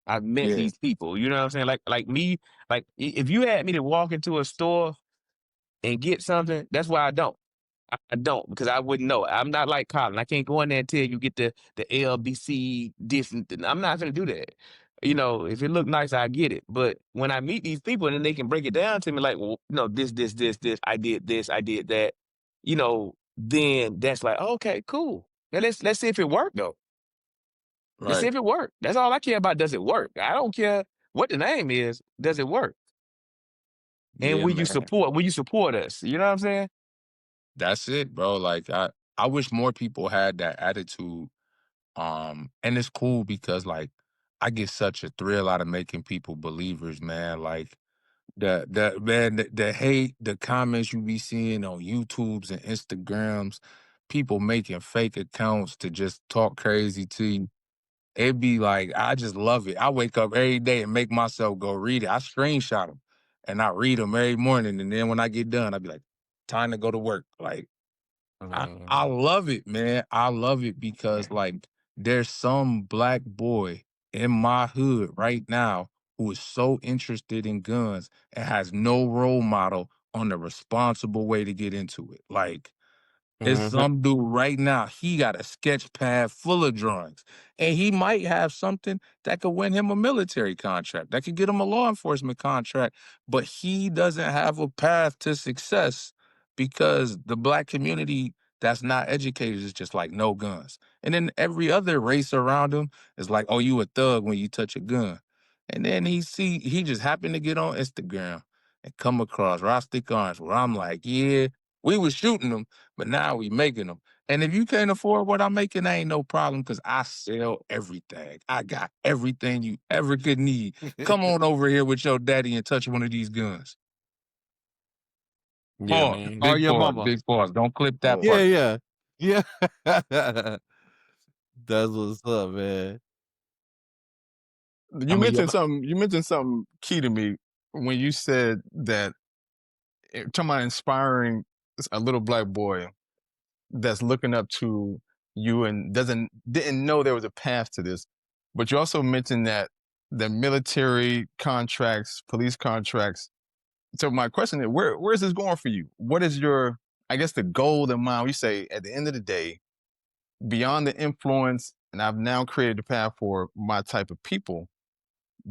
I've met Yeah, these people. You know what I'm saying? Like me, like if you had me to walk into a store and get something, that's why I don't. I don't because I wouldn't know. I'm not like Colin. I can't go in there and tell you get the LBC this and I'm not gonna do that. You know, if it look nice, I get it. But when I meet these people and then they can break it down to me like, well, no, this, I did that, you know, then that's like, okay, cool. Now let's see if it worked though. Let's see right. if it worked. That's all I care about. Does it work? I don't care what the name is. Does it work? And Yeah, man. will you support us? You know what I'm saying? That's it, bro. Like I wish more people had that attitude. And it's cool because like I get such a thrill out of making people believers, man. Like the hate, the comments you be seeing on YouTubes and Instagrams, people making fake accounts to just talk crazy to you. It'd be like, I just love it. I wake up every day and make myself go read it. I screenshot them and I read them every morning. And then when I get done, I'd be like, time to go to work. Like, I Man, love it, man. I love it because like there's some black boy in my hood right now who is so interested in guns and has no role model on the responsible way to get into it. Like it's mhm. some dude right now, he got a sketch pad full of drawings. And he might have something that could win him a military contract, that could get him a law enforcement contract, but he doesn't have a path to success because the black community that's not educated is just like no guns. And then every other race around him is like, oh, you a thug when you touch a gun. And then he just happened to get on Instagram and come across Rostic Arms where I'm like, yeah, we was shooting them but now we making them. And if you can't afford what I'm making, that ain't no problem because I sell everything. I got everything you ever could need. Come on over here with your daddy and touch one of these guns. Yeah, Pause. man. Or Big your pause. mama. Big pause. Don't clip that Pause. Yeah, part. yeah. Yeah. That's what's up, man. I mean, yeah, You mentioned something key to me when you said that talking about inspiring a little black boy that's looking up to you and didn't know there was a path to this. But you also mentioned that the military contracts, police contracts. So my question is, where is this going for you? What is your, I guess, the goal in mind? You say at the end of the day, beyond the influence, and I've now created a path for my type of people.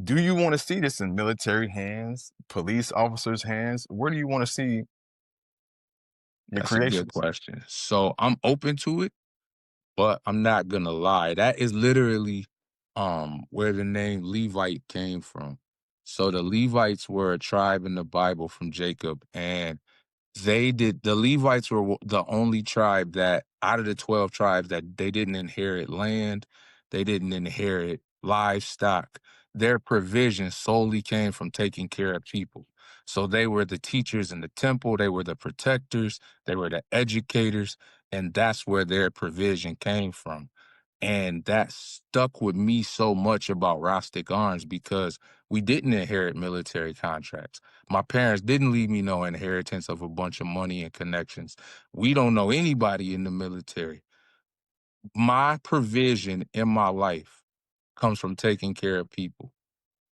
Do you want to see this in military hands, police officers' hands? Where do you want to see your that's a good creations? question. So I'm open to it, but I'm not gonna lie. That is literally where the name Levite came from. So the Levites were a tribe in the Bible from Jacob, and the Levites were the only tribe that out of the 12 tribes that they didn't inherit land, they didn't inherit livestock. Their provision solely came from taking care of people. So they were the teachers in the temple, they were the protectors, they were the educators, and that's where their provision came from. And that stuck with me so much about Rostic Arms because we didn't inherit military contracts. My parents didn't leave me no inheritance of a bunch of money and connections. We don't know anybody in the military. My provision in my life comes from taking care of people.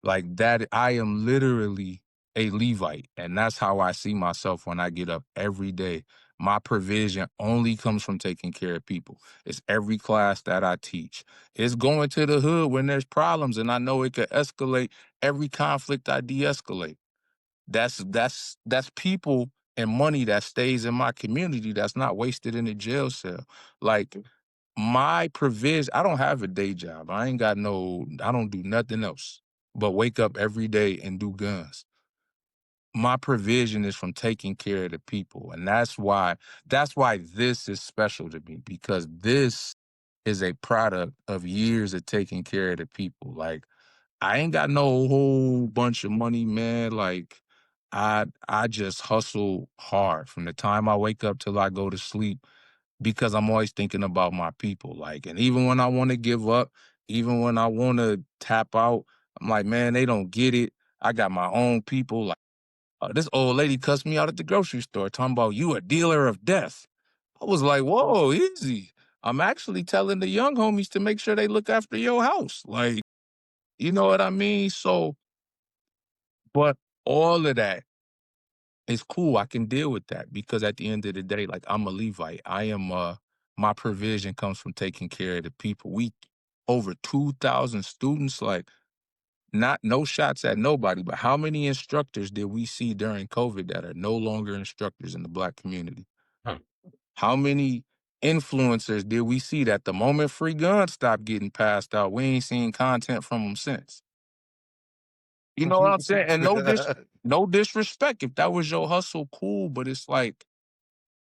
Like that, I am literally a Levite, and that's how I see myself when I get up every day. My provision only comes from taking care of people. It's every class that I teach. It's going to the hood when there's problems, and I know it could escalate. Every conflict I de-escalate. That's people and money that stays in my community that's not wasted in a jail cell. Like my provision, I don't have a day job. I don't do nothing else but wake up every day and do guns. my provision is from taking care of the people. And that's why this is special to me, because this is a product of years of taking care of the people. Like, I ain't got no whole bunch of money, man. Like, I just hustle hard from the time I wake up till I go to sleep, because I'm always thinking about my people. Like, and even when I want to give up, even when I want to tap out, I'm like, man, they don't get it. I got my own people. Like, this old lady cussed me out at the grocery store talking about, you a dealer of death. I was like, whoa, easy. I'm actually telling the young homies to make sure they look after your house. Like, you know what I mean? So, but all of that is cool. I can deal with that, because at the end of the day, like, I'm a Levite. My provision comes from taking care of the people. We over 2,000 students, like, not no shots at nobody, but how many instructors did we see during COVID that are no longer instructors in the Black community? Huh. How many influencers did we see that the moment free guns stopped getting passed out, we ain't seen content from them since? You know what I'm saying? And no disrespect. If that was your hustle, cool, but it's like,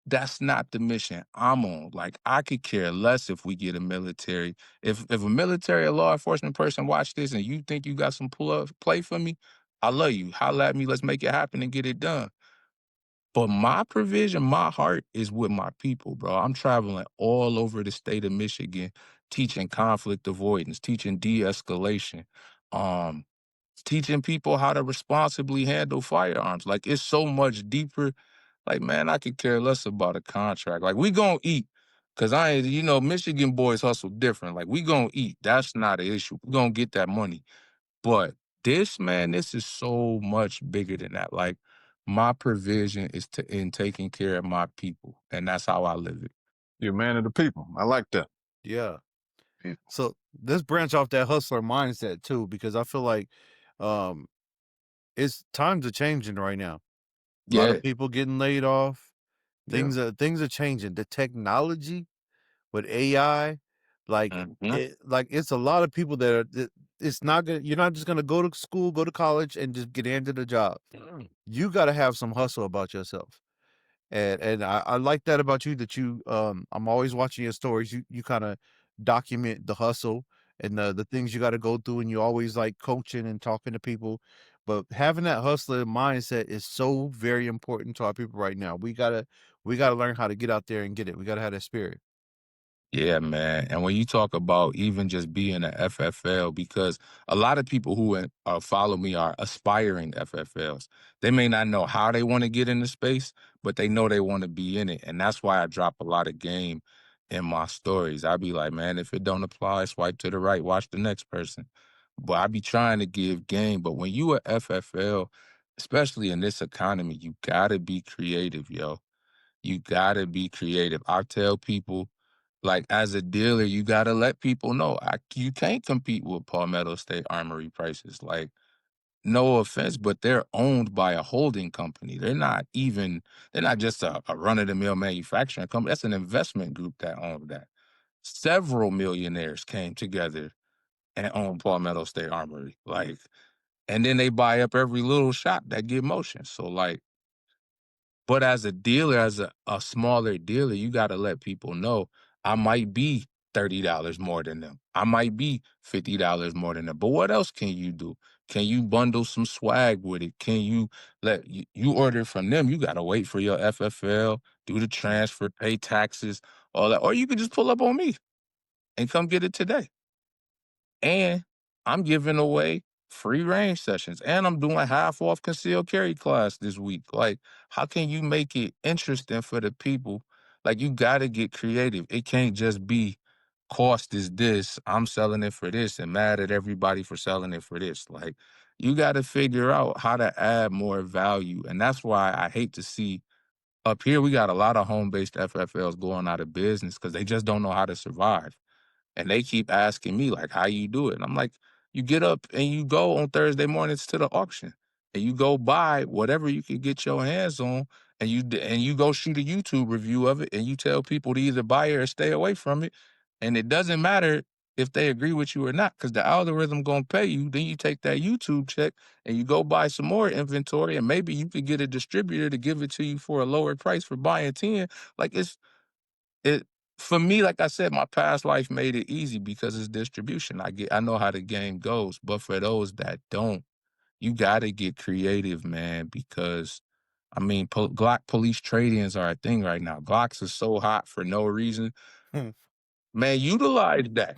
that's not the mission I'm on. Like, I could care less if we get a military. If a military or law enforcement person watch this and you think you got some play for me, I love you. Holla at me. Let's make it happen and get it done. But my provision, my heart is with my people, bro. I'm traveling all over the state of Michigan, teaching conflict avoidance, teaching de-escalation, um, teaching people how to responsibly handle firearms. Like, it's so much deeper. Like, man, I could care less about a contract. Like, we gonna eat. Cause Michigan boys hustle different. Like, we gonna eat. That's not an issue. We gonna get that money. But this, man, this is so much bigger than that. Like, my provision is in taking care of my people. And that's how I live it. You're a man of the people. I like that. Yeah. Yeah. So let's branch off that hustler mindset too, because I feel like it's times are changing right now. A lot Yeah. of people getting laid off. Yeah. Things are changing. The technology with AI, like Mhm. it's a lot of people that are. It's not gonna. You're not just gonna go to school, go to college, and just get handed a job. You got to have some hustle about yourself. And I like that about you, that you I'm always watching your stories. You kind of document the hustle and the things you got to go through, and you always like coaching and talking to people. But having that hustler mindset is so very important to our people right now. We gotta learn how to get out there and get it. We gotta have that spirit. Yeah, man. And when you talk about even just being an FFL, because a lot of people who follow me are aspiring FFLs. They may not know how they want to get into space, but they know they want to be in it. And that's why I drop a lot of game in my stories. I be like, man, if it don't apply, swipe to the right, watch the next person. But I be trying to give game. But when you a FFL, especially in this economy, you gotta be creative, yo. You gotta be creative. I tell people, like, as a dealer, you gotta let people know you can't compete with Palmetto State Armory prices. Like, no offense, but they're owned by a holding company. They're not just a run-of-the-mill manufacturing company. That's an investment group that owned that. Several millionaires came together and owned Palmetto State Armory. Like, and then they buy up every little shop that get motion. So, like, but as a dealer, as a smaller dealer, you got to let people know I might be $30 more than them. I might be $50 more than them. But what else can you do? Can you bundle some swag with it? Can you you order from them? You got to wait for your FFL, do the transfer, pay taxes, all that. Or you can just pull up on me and come get it today. And I'm giving away free range sessions. And I'm doing half off concealed carry class this week. Like, how can you make it interesting for the people? Like, you gotta get creative. It can't just be cost is this, I'm selling it for this, and mad at everybody for selling it for this. Like, you gotta figure out how to add more value. And that's why I hate to see up here, we got a lot of home-based FFLs going out of business because they just don't know how to survive. And they keep asking me, like, how you do it? And I'm like, you get up and you go on Thursday mornings to the auction and you go buy whatever you can get your hands on, and you go shoot a YouTube review of it, and you tell people to either buy it or stay away from it. And it doesn't matter if they agree with you or not, because the algorithm gonna pay you. Then you take that YouTube check and you go buy some more inventory, and maybe you could get a distributor to give it to you for a lower price for buying 10. Like it for me, like I said, my past life made it easy because it's distribution. I know how the game goes. But for those that don't, you gotta get creative, man, because I mean, Glock police trade-ins are a thing right now. Glocks are so hot for no reason. Man, utilize that.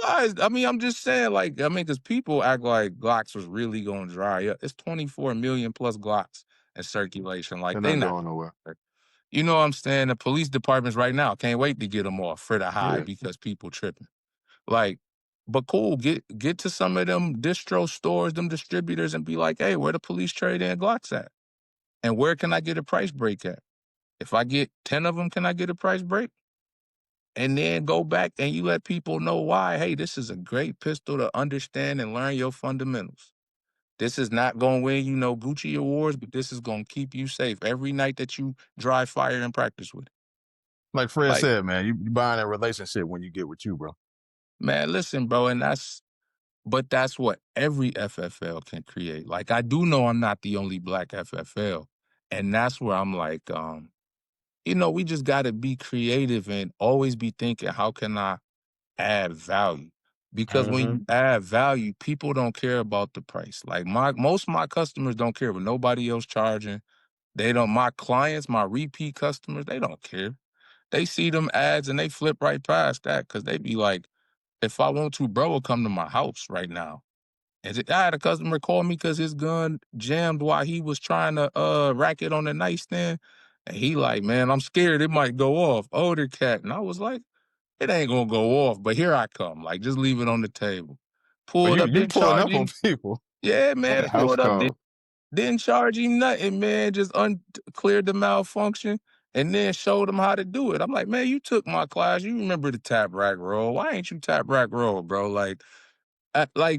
I mean, I'm just saying, like, I mean, because people act like Glocks was really gonna dry up. It's 24 million plus Glocks in circulation. Like, They're they not not. going nowhere. You know what I'm saying? The police departments right now can't wait to get them off for the high Yeah. because people tripping. Like, but cool, get to some of them distro stores, them distributors, and be like, hey, where the police trade in Glocks at? And where can I get a price break at? If I get 10 of them, can I get a price break? And then go back and you let people know why. Hey, this is a great pistol to understand and learn your fundamentals. This is not going to win you no Gucci awards, but this is going to keep you safe every night that you dry fire and practice with it. Like Fred Like, said, man, you buying a relationship when you get with you, bro. man, listen, bro, and but that's what every FFL can create. Like, I do know I'm not the only black FFL. And that's where I'm like, you know, we just got to be creative and always be thinking, how can I add value? Because when you add value, people don't care about the price. Like most of my customers don't care what nobody else charging. They don't, my clients, my repeat customers, they don't care. They see them ads and they flip right past that because they be like, if I want to, bro will come to my house right now. And I had a customer call me because his gun jammed while he was trying to rack it on the nightstand. And he like, man, I'm scared it might go off. Older cat. And I was like, it ain't gonna go off, but here I come. Like, just leave it on the table. But Pulled up, you didn't pulling charge up on him. people. Yeah, man, The house pulled up, call. didn't charge him nothing, man. Just cleared the malfunction and then showed him how to do it. I'm like, man, you took my class. You remember the tap rack roll. Why ain't you tap rack roll, bro? Like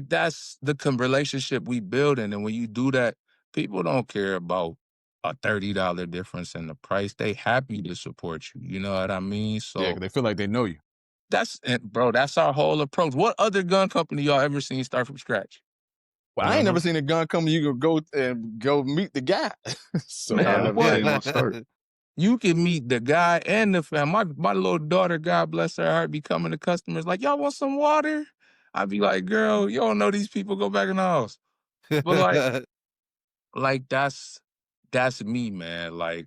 that's the relationship we building. And when you do that, people don't care about a $30 difference in the price. They happy to support you. You know what I mean? Yeah, So because they feel like they know you. bro, that's our whole approach. What other gun company y'all ever seen start from scratch? Well, I ain't never seen a gun company you could go meet the guy. So I Man, never what? seen one start. You can meet the guy and the fam. My little daughter, God bless her heart, be coming to customers like, y'all want some water? I'd be like, girl, you don't know these people, go back in the house. But like that's me, man. Like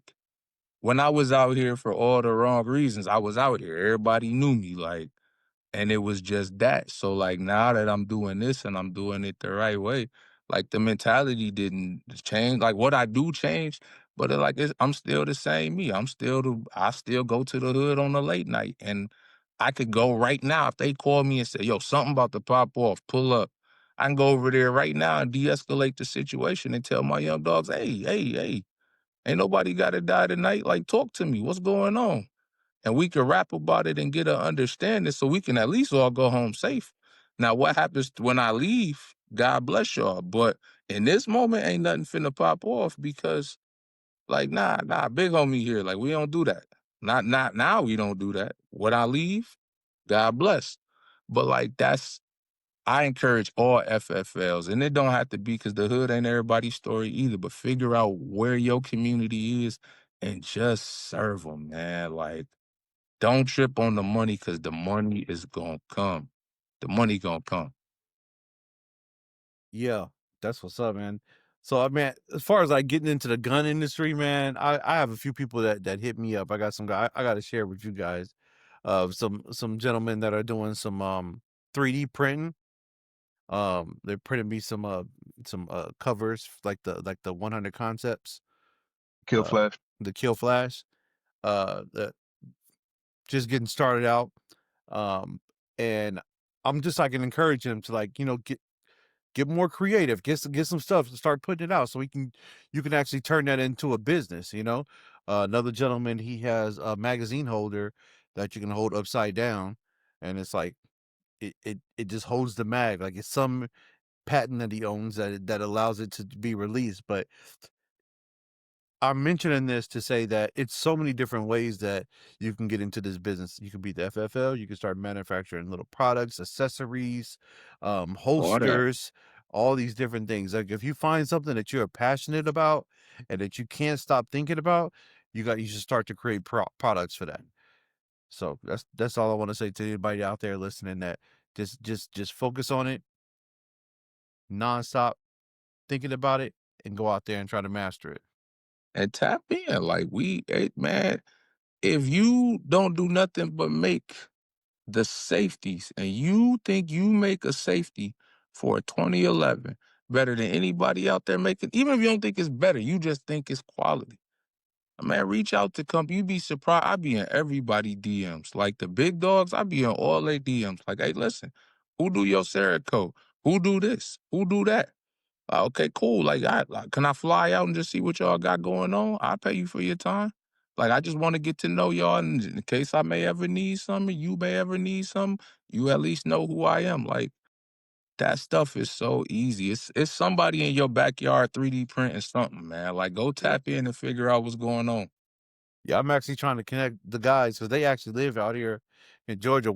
when I was out here for all the wrong reasons, I was out here. Everybody knew me, like, and it was just that. So like now that I'm doing this and I'm doing it the right way, like the mentality didn't change. Like what I do change, but I'm still the same me. I still go to the hood on the late night, and I could go right now if they call me and say, "Yo, something about to pop off, pull up." I can go over there right now and de-escalate the situation and tell my young dogs, "Hey, ain't nobody got to die tonight. Like, talk to me. What's going on?" And we can rap about it and get an understanding so we can at least all go home safe. Now, what happens when I leave, God bless y'all. But in this moment, ain't nothing finna pop off because, like, nah, big homie here. Like, we don't do that. Not now, we don't do that. When I leave, God bless. But, like, I encourage all FFLs, and it don't have to be because the hood ain't everybody's story either, but figure out where your community is and just serve them, man. Like, don't trip on the money because the money is gonna come. The money gonna come. Yeah, that's what's up, man. So I mean, as far as like getting into the gun industry, man, I have a few people that hit me up. I got some guy I got to share with you guys. Some gentlemen that are doing some 3D printing. They're printing me some covers like the 100 concepts, Kill Flash. the Kill Flash. That just getting started out. And I'm just like encouraging them to like get more creative, get some stuff to start putting it out so you can actually turn that into a business. Another gentleman, he has a magazine holder that you can hold upside down, and it's like it just holds the mag. Like it's some patent that he owns that allows it to be released, but I'm mentioning this to say that it's so many different ways that you can get into this business. You can be the FFL. You can start manufacturing little products, accessories, All that. holsters, all these different things. Like if you find something that you're passionate about and that you can't stop thinking about, you should start to create products for that. So that's all I want to say to anybody out there listening. That just focus on it, nonstop, thinking about it, and go out there and try to master it. And tap in. Like man, if you don't do nothing but make the safeties and you think you make a safety for a 2011 better than anybody out there making, even if you don't think it's better, you just think it's quality. Man, reach out to company. You'd be surprised. I be in everybody DMs. Like the big dogs, I be in all their DMs. Like, hey, listen, who do your Cerakote? Who do this? Who do that? Okay, cool. Like, can I fly out and just see what y'all got going on? I'll pay you for your time. Like, I just want to get to know y'all in case I may ever need something, you may ever need something, you at least know who I am. Like, that stuff is so easy. It's somebody in your backyard 3D printing something, man. Like, go tap in and figure out what's going on. Yeah, I'm actually trying to connect the guys because they actually live out here in Georgia.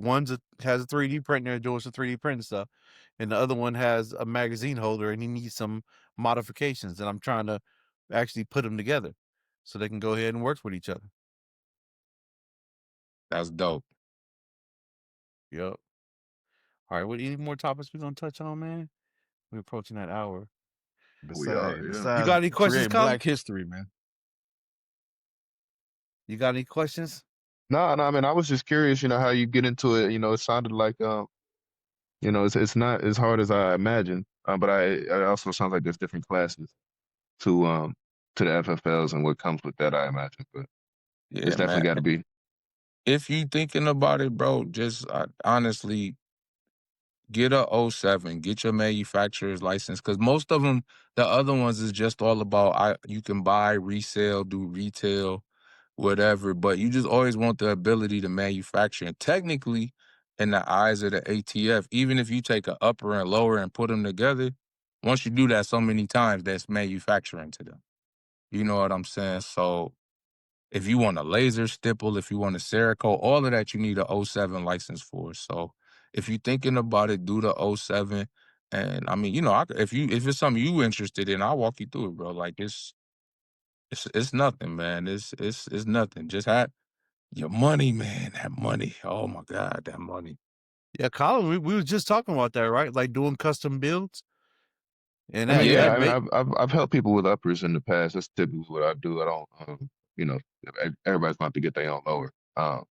Has a 3D printer and doing some 3D printing stuff, and the other one has a magazine holder and he needs some modifications. And I'm trying to actually put them together so they can go ahead and work with each other. That's dope. Yep. All right. What any more topics we gonna touch on, man? We're approaching that hour. We are, yeah. Besides You got any questions, creating Colin? Black history, man. You got any questions? No, I mean, I was just curious, how you get into it. It sounded like, it's not as hard as I imagined. But it also sounds like there's different classes to the FFLs and what comes with that, I imagine. But Yeah, it's definitely got to be. If you thinking about it, bro, just honestly, get a 07, get your manufacturer's license, because most of them, the other ones is just all about you can buy, resell, do retail, whatever, but you just always want the ability to manufacture. And technically, in the eyes of the ATF, even if you take an upper and lower and put them together, once you do that so many times, that's manufacturing to them. You know what I'm saying? So if you want a laser stipple, if you want a Cerakote, all of that you need a 07 license for. So if you're thinking about it, do the 07. And I mean, if it's something you interested in, I'll walk you through it, bro. Like it's nothing, man. It's nothing. Just have your money, man. That money. Oh my God, that money. Yeah, Colin, we was just talking about that, right? Like doing custom builds. And I mean, Yeah, I've helped people with uppers in the past. That's typically what I do. I don't, everybody's going to get their own lower.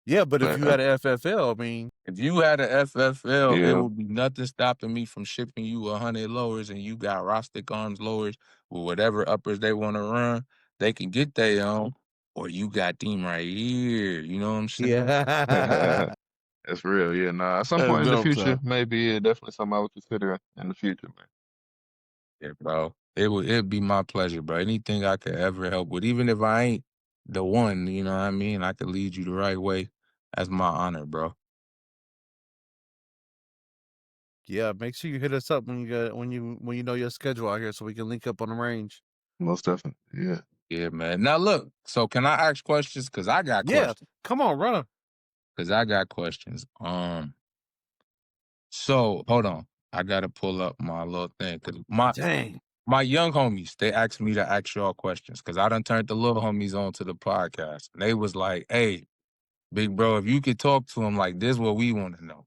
yeah, but if you had an FFL, I mean, if you had an FFL, it Yeah. would be nothing stopping me from shipping you 100 lowers, and you got Rostic Arms lowers with whatever uppers they want to run. They can get their own, or you got them right here. You know what I'm saying? yeah. That's real. Yeah, nah. At some That's point in the dope, future, son. maybe definitely something I would consider in the future, man. Yeah, bro. It'd be my pleasure, bro. Anything I could ever help with, even if I ain't the one, you know what I mean? I could lead you the right way. That's my honor, bro. Yeah, make sure you hit us up when you know your schedule out here so we can link up on the range. Most definitely. Yeah. Yeah, man. Now look, so can I ask questions? Cause I got Yeah, questions. come on, run 'em. Cause I got questions. So hold on. I gotta pull up my little thing. Cause Dang. my young homies, they asked me to ask y'all questions. Cause I done turned the little homies on to the podcast. And they was like, hey, big bro, if you could talk to them like this, what we want to know.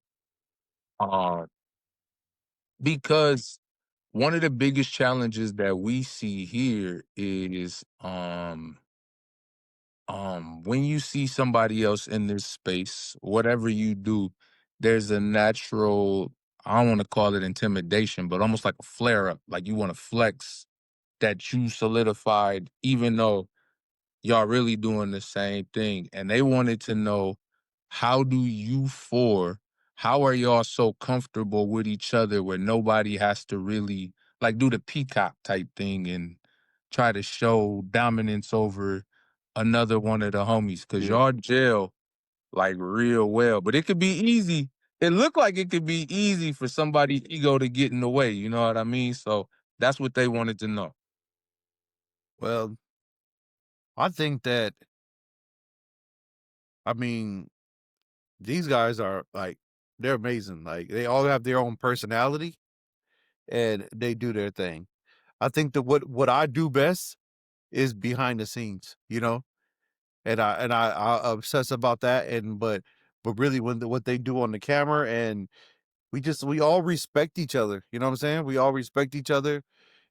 Because one of the biggest challenges that we see here is when you see somebody else in this space, whatever you do, there's a natural, I don't want to call it intimidation, but almost like a flare up. Like you want to flex that you solidified, even though y'all really doing the same thing. And they wanted to know, how do you how are y'all so comfortable with each other where nobody has to really like do the peacock type thing and try to show dominance over another one of the homies? Cause Yeah. y'all gel like real well. But it could be easy. It looked like it could be easy for somebody's ego to get in the way, you know what I mean? So that's what they wanted to know. Well, I think that, I mean, these guys are like, they're amazing. Like they all have their own personality and they do their thing. I think that what I do best is behind the scenes, you know, and I obsess about that. And but really, when what they do on the camera, and we all respect each other. You know what I'm saying? We all respect each other,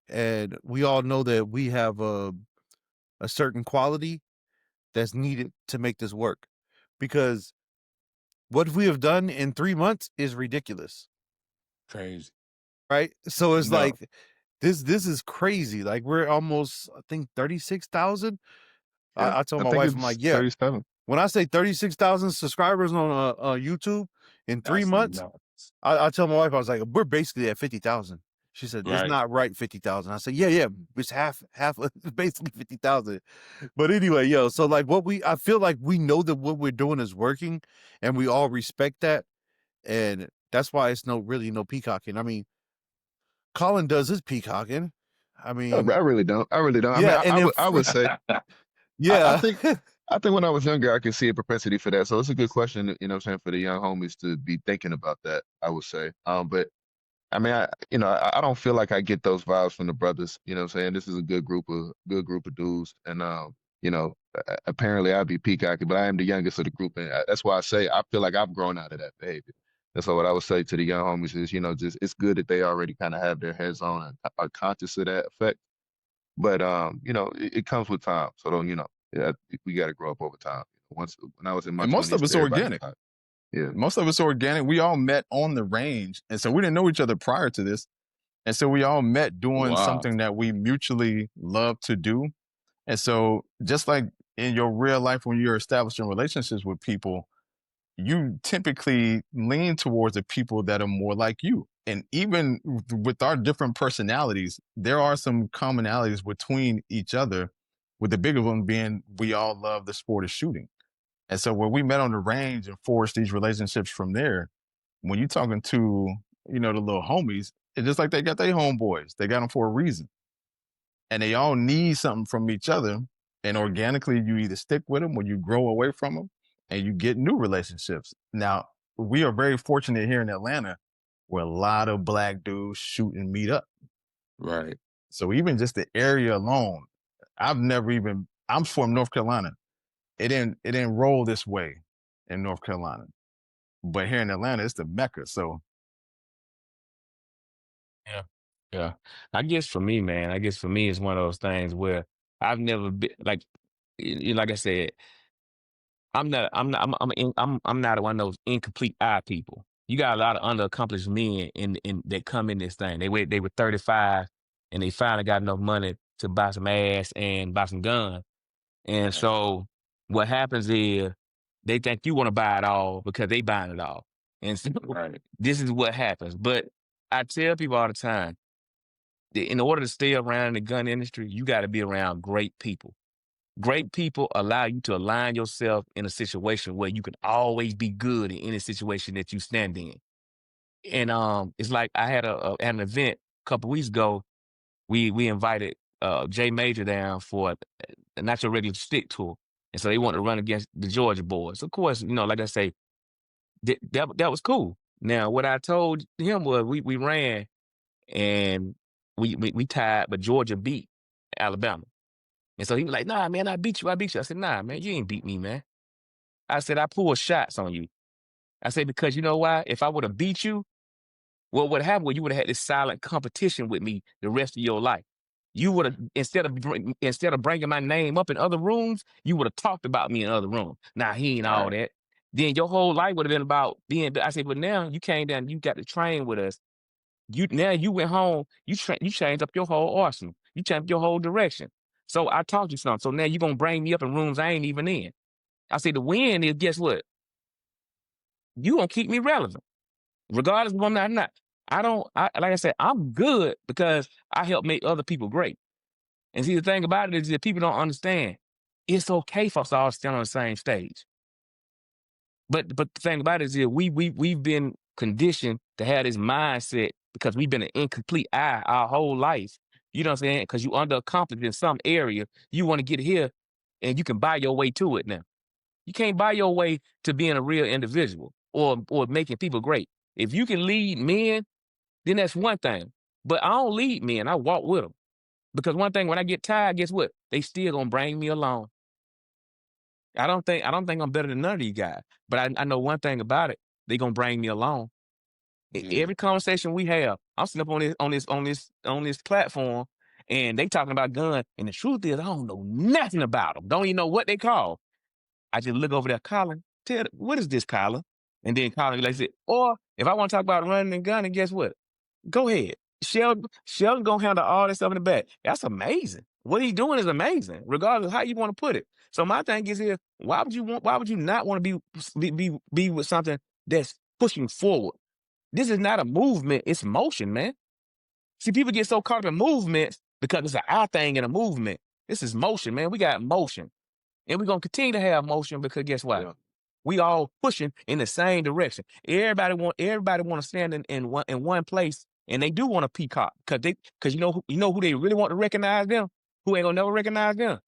and we all know that we have a certain quality that's needed to make this work. Because what we have done in 3 months is ridiculous, Crazy. right? So it's No. like this is crazy. Like we're almost, I think, 36,000. Yeah, I told I my think wife, I'm it's like, yeah. 37. When I say 36,000 subscribers on YouTube in 3 That's months, nuts. I tell my wife, I was like, we're basically at 50,000. She said, it's Right. not right, 50,000. I said, yeah, it's half, it's basically 50,000. But anyway, yo, so like I feel like we know that what we're doing is working, and we all respect that, and that's why it's really no peacocking. I mean, Colin does his peacocking. I I mean, really don't. I really don't. I mean, yeah, and then I would say I yeah, think when I was younger, I could see a propensity for that. So it's a good question, you know what I'm saying, for the young homies to be thinking about that, I would say. But I mean, I don't feel like I get those vibes from the brothers. You know what I'm saying? This is a good group of dudes. And apparently I'd be peacocking, but I am the youngest of the group. And that's why I say I feel like I've grown out of that behavior. And so what I would say to the young homies is, just it's good that they already kind of have their heads on and are conscious of that effect. But it comes with time. So don't, yeah, we got to grow up over time. Once when I was in my And most of 20s, us everybody was organic. hot. Yeah. Most of us organic. We all met on the range. And so we didn't know each other prior to this. And so we all met doing Wow. something that we mutually love to do. And so just like in your real life, when you're establishing relationships with people, you typically lean towards the people that are more like you. And even with our different personalities, there are some commonalities between each other, with the bigger one being we all love the sport of shooting. And so when we met on the range and forged these relationships from there, when you're talking to, the little homies, it's just like they got their homeboys. They got them for a reason. And they all need something from each other. And organically, you either stick with them or you grow away from them and you get new relationships. Now, we are very fortunate here in Atlanta where a lot of black dudes shoot and meet up. Right. So even just the area alone, I'm from North Carolina. It didn't roll this way in North Carolina. But here in Atlanta, it's the Mecca. So Yeah. Yeah. I guess for me, man, it's one of those things where I've never been like, like I said, I'm not one of those incomplete eye people. You got a lot of underaccomplished men in that come in this thing. They were 35 and they finally got enough money to buy some ass and buy some guns. And so what happens is they think you want to buy it all because they buying it all. And so Right. this is what happens. But I tell people all the time, that in order to stay around in the gun industry, you got to be around great people. Great people allow you to align yourself in a situation where you can always be good in any situation that you stand in. And it's like I had an event a couple weeks ago. We invited Jay Major down for a not your regular stick tour, and so they wanted to run against the Georgia boys. Of course, like I say, that was cool. Now, what I told him was we ran and we tied, but Georgia beat Alabama. And so he was like, nah, man, I beat you. I said, nah, man, you ain't beat me, man. I said, I pulled shots on you. I said, because you know why? If I would have beat you, what would happen was you would have had this silent competition with me the rest of your life. You would have, instead of bringing my name up in other rooms, you would have talked about me in other rooms. Nah, he ain't all Right. that. Then your whole life would have been about being, I said, but now you came down, you got to train with us. Now you went home, you changed up your whole arsenal. You changed up your whole direction. So I taught you something. So now you're going to bring me up in rooms I ain't even in. I say the win is, guess what? You going to keep me relevant. Regardless of whether I'm not. Like I said, I'm good because I help make other people great. And see, the thing about it is that people don't understand. It's okay for us all to stand on the same stage. But the thing about it is that we've been conditioned to have this mindset because we've been an incomplete eye our whole life. You know what I'm saying? Because you underaccomplished in some area, you want to get here. and you can buy your way to it now. You can't buy your way to being a real individual or making people great. If you can lead men, then that's one thing. But I don't lead men. I walk with them. Because one thing, when I get tired, guess what? They still gonna bring me along. I don't think I'm better than none of these guys. But I know one thing about it. They gonna bring me along. Yeah. Every conversation we have, I'm sitting up on this platform, and they talking about guns. And the truth is, I don't know nothing about them. Don't even know what they call. I just look over there, Colin. What is this, Colin? And then Colin like said, or if I want to talk about running and gunning, guess what? Go ahead. Sheldon gonna handle all that stuff in the back. That's amazing. What he's doing is amazing, regardless of how you want to put it. So my thing is here, why would you not want to be with something that's pushing forward? This is not a movement, it's motion, man. See, people get so caught up in movements because it's an I thing in a movement. This is motion, man. We got motion. And we're gonna continue to have motion because guess what? Yeah. We all pushing in the same direction. Everybody want to stand in one place, and they do want to peacock because you know who they really want to recognize them, who ain't gonna never recognize them.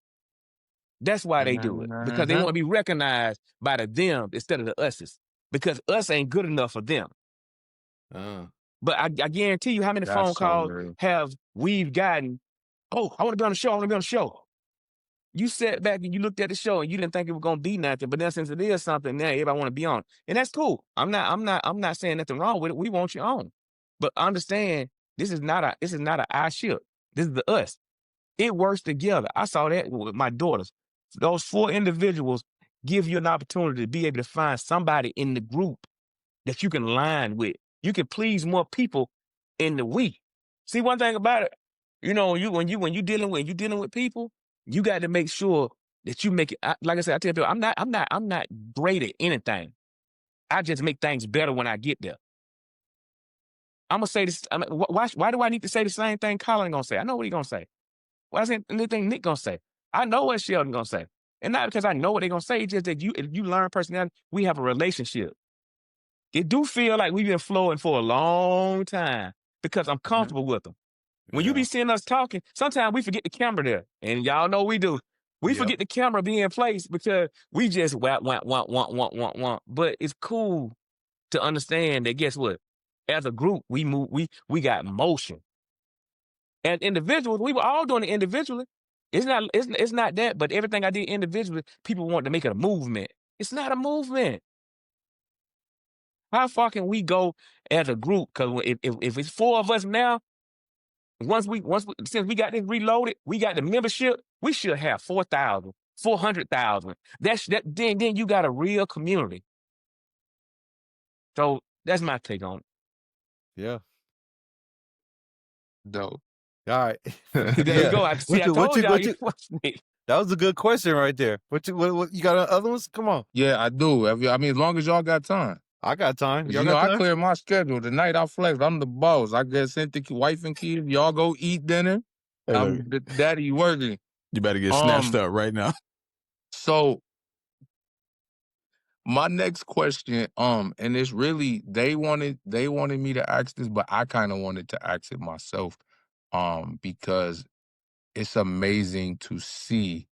That's why they do it, because they want to be recognized by the them instead of the us's, because us ain't good enough for them. But I guarantee you, how many phone calls have we've gotten? Oh, I want to be on the show. I want to be on the show. You sat back and you looked at the show and you didn't think it was gonna be nothing, but then since it is something, now everybody want to be on, and that's cool. I'm not saying nothing wrong with it. We want you on, but understand this is not a I ship. This is the us. It works together. I saw that with my daughters. Those 4 individuals give you an opportunity to be able to find somebody in the group that you can line with. You can please more people in the we. See, one thing about it, when you dealing with people, you got to make sure that you make it. Like I said, I tell people, I'm not great at anything. I just make things better when I get there. I'm gonna say this. Why do I need to say the same thing Colin gonna say? I know what he gonna say. Why is anything Nick gonna say? I know what Sheldon gonna say, and not because I know what they gonna say. It's just that if you learn personality, we have a relationship. It do feel like we've been flowing for a long time because I'm comfortable with them. When you be seeing us talking, sometimes we forget the camera there, and y'all know we do. We forget the camera being in place because we just want. But it's cool to understand that. Guess what? As a group, we move. We got motion. As individuals, we were all doing it individually. It's not that, but everything I did individually, people want to make it a movement. It's not a movement. How far can we go as a group? Because if it's 4 of us now, since we got this reloaded, we got the membership, we should have 4,000, 400,000. Then you got a real community. So that's my take on it. Yeah. Dope. All right. There you go. I told y'all you watched me. That was a good question right there. What you got other ones? Come on. Yeah, I do. I mean, as long as y'all got time. I got time. You know, I clear my schedule. Tonight I flex. I'm the boss. I get sent the wife and kids. Y'all go eat dinner. Hey, I'm the daddy working. You better get snatched up right now. So my next question, and it's really they wanted me to ask this, but I kind of wanted to ask it myself, because it's amazing to see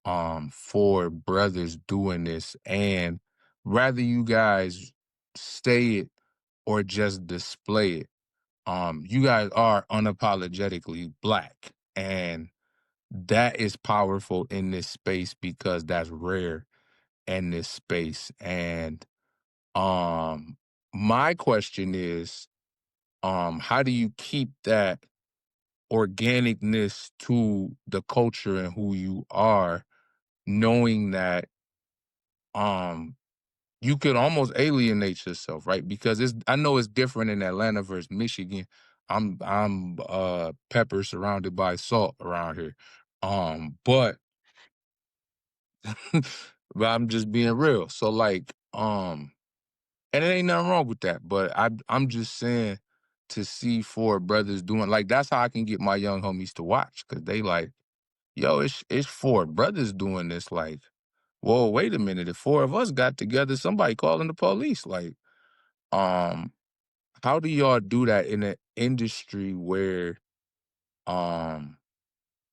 4 brothers doing this, and rather you guys say it or just display it, you guys are unapologetically Black, and that is powerful in this space because that's rare in this space. And my question is, how do you keep that organicness to the culture and who you are, knowing that you could almost alienate yourself, right? Because I know it's different in Atlanta versus Michigan. I'm pepper surrounded by salt around here. But but I'm just being real. So like, and it ain't nothing wrong with that. But I'm just saying, to see 4 brothers doing, like, that's how I can get my young homies to watch, because they like, yo, it's 4 brothers doing this. Like, whoa, wait a minute. If 4 of us got together, somebody calling the police. Like, how do y'all do that in an industry where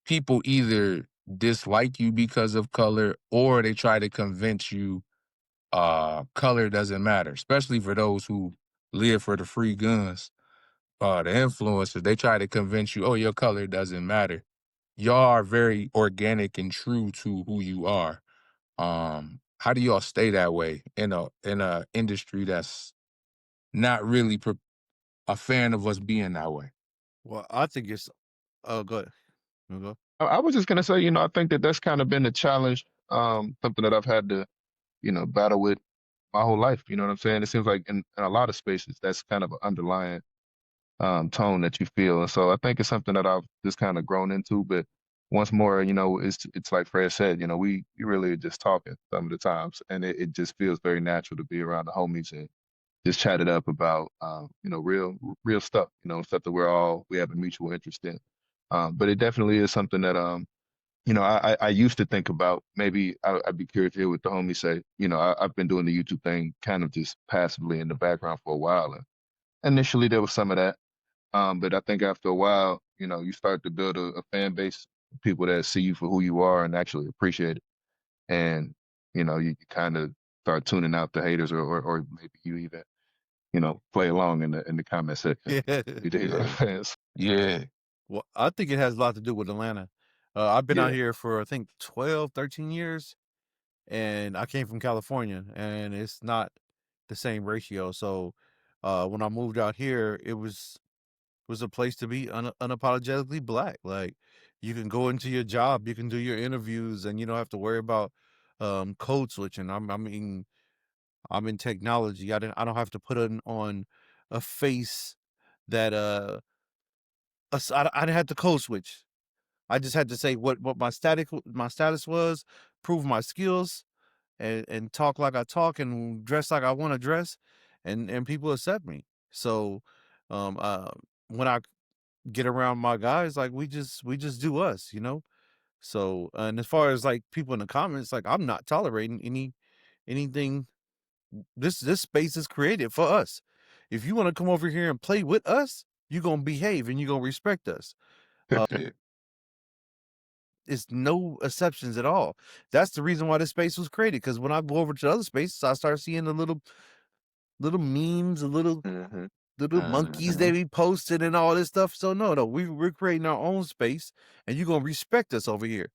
people either dislike you because of color, or they try to convince you color doesn't matter, especially for those who live for the free guns. The influencers, they try to convince you, oh, your color doesn't matter. Y'all are very organic and true to who you are. How do y'all stay that way in a industry that's not really a fan of us being that way? Well, I think it's. Oh, go ahead. You go. I was just gonna say, I think that that's kind of been a challenge, something that I've had to, battle with my whole life. You know what I'm saying? It seems like in a lot of spaces, that's kind of an underlying tone that you feel. And so I think it's something that I've just kind of grown into. But once more, it's like Fred said, we really are just talking some of the times, and it just feels very natural to be around the homies and just chat it up about, real stuff, stuff that we have a mutual interest in. But it definitely is something that, I used to think about. Maybe I'd be curious to hear what the homies say. I've been doing the YouTube thing kind of just passively in the background for a while. And initially there was some of that. But I think after a while, you start to build a fan base, people that see you for who you are and actually appreciate it. And, you kind of start tuning out the haters, or maybe you even, play along in the comment section. Yeah. You dig what I'm saying? Yeah. Well, I think it has a lot to do with Atlanta. I've been out Yeah. here for, I think, 12, 13 years, and I came from California, and it's not the same ratio. So when I moved out here, it was a place to be unapologetically black. Like, you can go into your job, you can do your interviews, and you don't have to worry about code switching. I mean, I'm in technology. I don't have to put on a face that I didn't have to code switch. I just had to say what my status was, prove my skills, and talk like I talk and dress like I want to dress, and people accept me. So um uh when I get around my guys, like, we just do us, So, and as far as like people in the comments, like, I'm not tolerating anything. This space is created for us. If you want to come over here and play with us, you're gonna behave and you're gonna respect us. It's no exceptions at all. That's the reason why this space was created. Because when I go over to other spaces, I start seeing the little memes, the little monkeys they be posting and all this stuff. So no, we're creating our own space, and you're gonna respect us over here.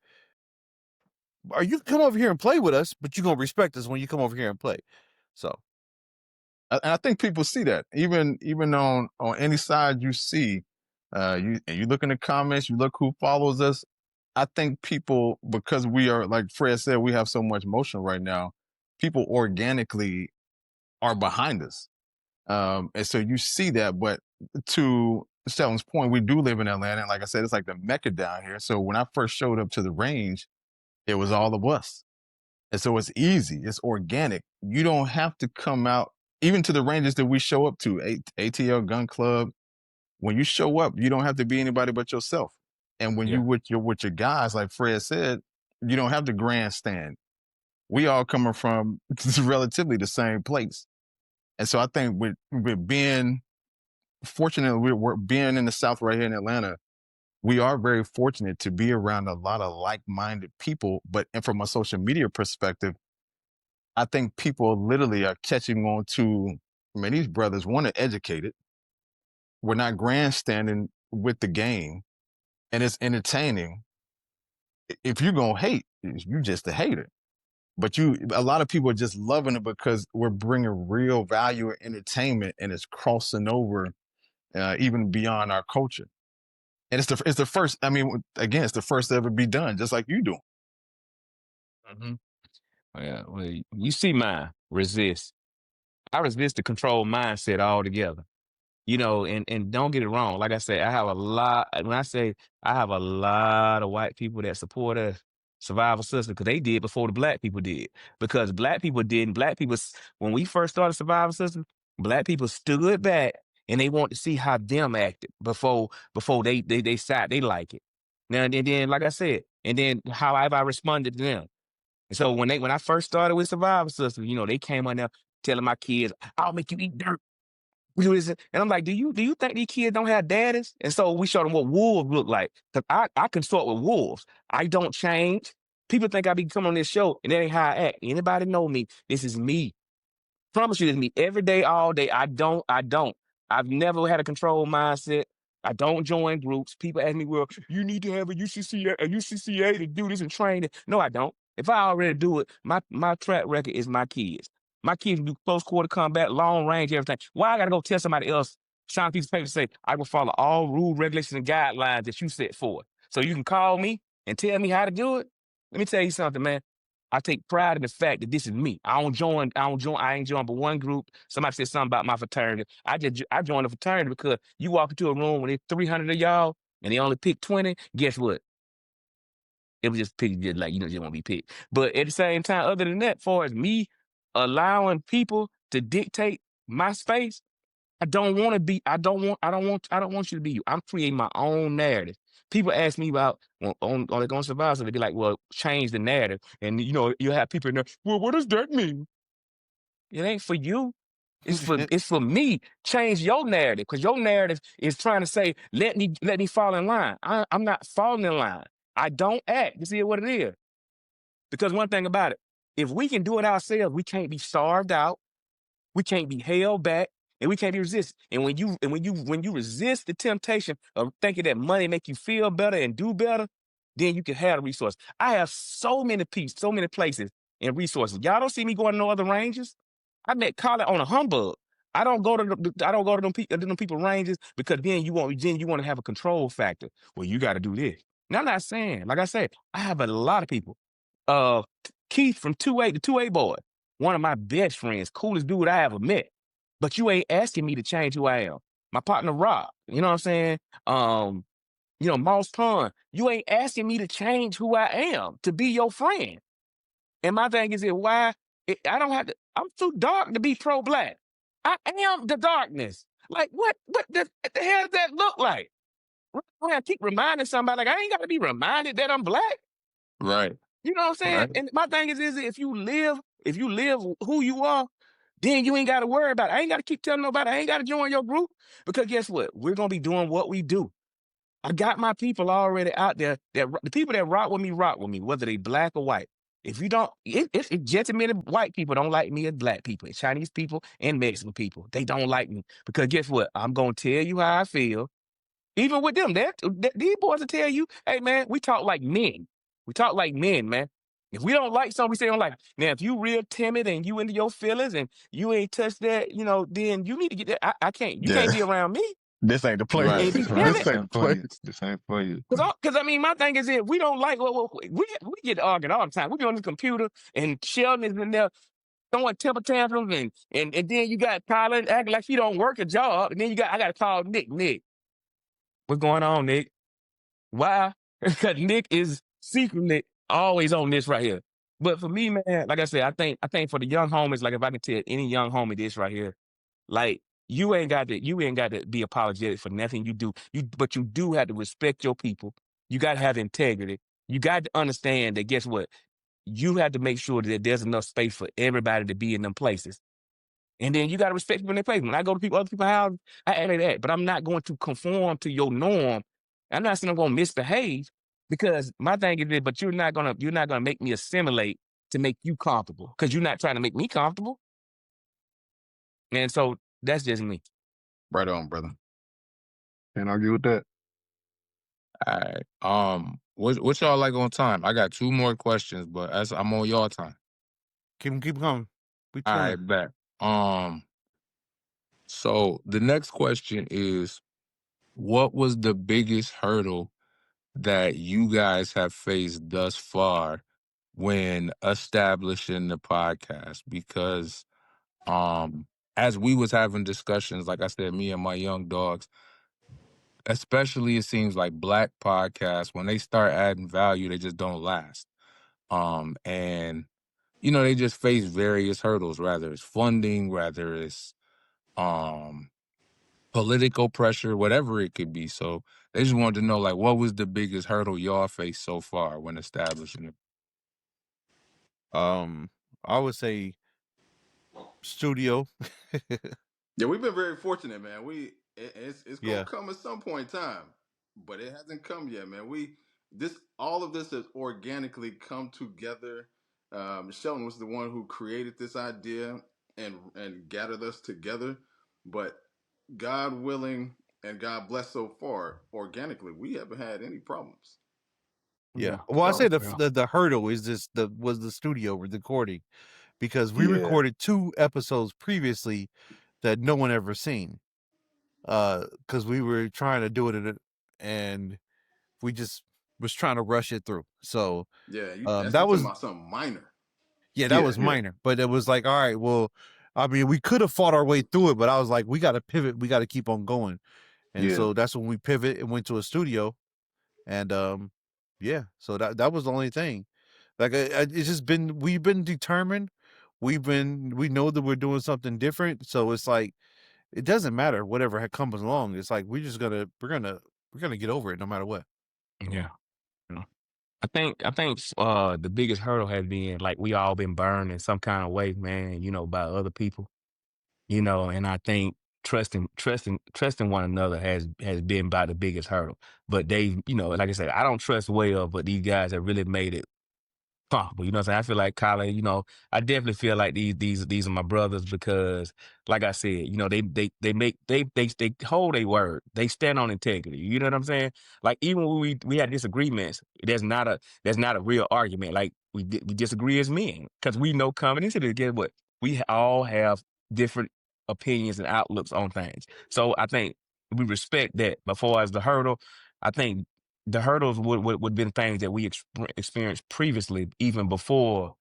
Or you can come over here and play with us, but you're gonna respect us when you come over here and play. So And I think people see that even on any side you see, you look in the comments, you look who follows us. I think people, because we are, like Fred said, we have so much motion right now. People organically are behind us, and so you see that. But to Sheldon's point, we do live in Atlanta, and like I said, it's like the Mecca down here. So when I first showed up to the range, it was all of us. And so it's easy, it's organic. You don't have to come out, even to the ranges that we show up to, ATL Gun Club. When you show up, you don't have to be anybody but yourself. And when Yeah. you with your guys, like Fred said, you don't have to grandstand. We all coming from relatively the same place. And so I think with being fortunate, we're being in the South right here in Atlanta, we are very fortunate to be around a lot of like-minded people. And from a social media perspective, I think people literally are catching on to, these brothers, one, are educated. We're not grandstanding with the game, and it's entertaining. If you're going to hate, you just a hater. But a lot of people are just loving it because we're bringing real value and entertainment, and it's crossing over even beyond our culture. And it's the first, again, it's the first to ever be done, just like you do. Mm-hmm. Yeah, well, you see mine, resist. I resist the control mindset altogether. And don't get it wrong. Like I said, I have a lot. When I say I have a lot of white people that support us, survival system, because they did before the black people did. Because black people didn't. When we first started survival system, black people stood back and they wanted to see how them acted before they decide they like it. Now and then, like I said, and then how have I responded to them. And so when I first started with survival system, they came on there telling my kids, "I'll make you eat dirt." We do this, and I'm like, do you think these kids don't have daddies? And so we show them what wolves look like. Cause I consult with wolves. I don't change. People think I be coming on this show, and that ain't how I act. Anybody know me? This is me. Promise you, this is me every day, all day. I don't. I've never had a control mindset. I don't join groups. People ask me, well, you need to have a UCCA to do this and train it. No, I don't. If I already do it, my track record is my kids. My kids do close quarter combat, long range, everything. Why I gotta go tell somebody else, sign a piece of paper, say, I will follow all rules, regulations, and guidelines that you set forth. So you can call me and tell me how to do it? Let me tell you something, man. I take pride in the fact that this is me. I ain't joined but one group. Somebody said something about my fraternity. I joined a fraternity because you walk into a room when there's 300 of y'all and they only pick 20. Guess what? It was just picked, just like, just want to be picked. But at the same time, other than that, far as me allowing people to dictate my space, I don't want you to be you. I'm creating my own narrative. People ask me about on Survivor, so they be like, well, change the narrative. And you have people in there, well, what does that mean? It ain't for you. It's for me. Change your narrative, because your narrative is trying to say, let me fall in line. I'm not falling in line. I don't act. You see what it is? Because one thing about it, if we can do it ourselves, we can't be starved out. We can't be held back, and we can't be resisted. And when you resist the temptation of thinking that money make you feel better and do better, then you can have the resource. I have so many places and resources. Y'all don't see me going to no other ranges. I met Colin on a humbug. I don't go to them people ranges because then you want to have a control factor. Well, you got to do this. Now I'm not saying, like I said, I have a lot of people. Keith from 2A, the 2A boy, one of my best friends, coolest dude I ever met. But you ain't asking me to change who I am. My partner Rob, you know what I'm saying? Moss Pond, you ain't asking me to change who I am to be your friend. And my thing is that I don't have to, I'm too dark to be pro-black. I am the darkness. Like, what the hell does that look like? I keep reminding somebody, like, I ain't got to be reminded that I'm black. Right. You know what I'm saying? Right. And my thing is if you live who you are, then you ain't got to worry about it. I ain't got to keep telling nobody. I ain't got to join your group, because guess what? We're going to be doing what we do. I got my people already out there. The people that rock with me, whether they black or white. If you don't, it's just as many white people don't like me as black people, and Chinese people and Mexican people. They don't like me because guess what? I'm going to tell you how I feel. Even with them, these boys will tell you, hey, man, we talk like men. We talk like men, man. If we don't like something, we say don't like it. Now, if you real timid and you into your feelings and you ain't touched that, then you need to get that. I can't. You can't be around me. This ain't the place. Right. And be This timid. ain't the place. This ain't for you. Because, my thing is that we don't like, we get arguing all the time. We be on the computer and Sheldon is in there throwing temper tantrums and then you got Colin acting like she don't work a job. And then I got to call Nick. Nick, what's going on, Nick? Why? Because Nick is secretly always on this right here. But for me, man, like I said, I think for the young homies, like if I can tell any young homie this right here, like you ain't got to be apologetic for nothing you do. But you do have to respect your people. You got to have integrity. You got to understand that guess what? You have to make sure that there's enough space for everybody to be in them places. And then you got to respect people in their place. When I go to other people's houses, I act like that. But I'm not going to conform to your norm. I'm not saying I'm going to misbehave, because my thing is that, but you're not gonna make me assimilate to make you comfortable, because you're not trying to make me comfortable. And so that's just me. Right on, brother. Can't argue with that. All right. What y'all like on time? I got 2 more questions, but I'm on y'all time. Keep going. We All chilling. right, bet. So the next question is, what was the biggest hurdle that you guys have faced thus far when establishing the podcast? Because as we was having discussions, like I said, me and my young dogs, especially it seems like black podcasts, when they start adding value, they just don't last. And they just face various hurdles, rather it's funding, rather it's political pressure, whatever it could be. So they just wanted to know, like, what was the biggest hurdle y'all faced so far when establishing it? I would say studio. Yeah, we've been very fortunate, man. It's gonna Yeah, come at some point in time, but it hasn't come yet, man. All of this has organically come together. Sheldon was the one who created this idea and gathered us together, but God willing and God bless so far, organically, we haven't had any problems. yeah. Yeah. Well, I say So the yeah. the hurdle is just was the studio recording, because we Yeah. recorded 2 episodes previously that no one ever seen. Because we were trying to do it and we just was trying to rush it through. So Yeah, that you talking was about something minor. that Yeah. was Yeah. minor, but it was like, all right, well, I mean, we could have fought our way through it, but I was like, we got to pivot, we got to keep on going, and Yeah. so that's when we pivot and went to a studio, and yeah, so that was the only thing. Like it's just we've been determined, we know that we're doing something different, so it's like it doesn't matter whatever comes along. It's like we're gonna get over it no matter what. Yeah. You I think the biggest hurdle has been like we all been burned in some kind of way, man, by other people. And I think trusting one another has been about the biggest hurdle. But they, like I said, I don't trust well, but these guys have really made it comfortable. You know what I'm saying? I feel like Colin, I definitely feel like these are my brothers because, like I said, they hold their word. They stand on integrity. You know what I'm saying? Like even when we had disagreements, there's not a real argument. Like we disagree as men because we know coming into this, guess what? We all have different opinions and outlooks on things. So I think we respect that. But far as the hurdle, I think the hurdles would been things that we experienced previously, even before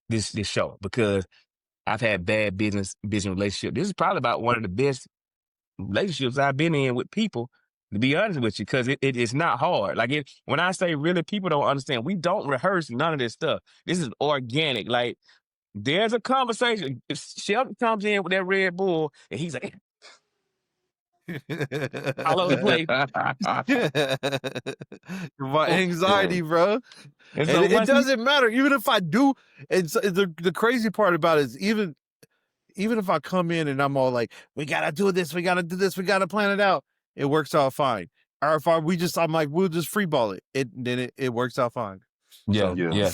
this show, because I've had bad business relationship. This is probably about one of the best relationships I've been in with people, to be honest with you, because it's not hard. Like when I say really, people don't understand. We don't rehearse none of this stuff. This is organic. Like there's a conversation. If Shelton comes in with that Red Bull and he's like, all over the place. My anxiety, bro. And And so it once he, doesn't matter. Even if I do, it's the crazy part about it is even if I come in and I'm all like, we gotta do this, we gotta do this, we gotta plan it out, it works out fine. Or if I'm like, we'll just freeball it. Then it works out fine. yeah, So Yeah. yeah,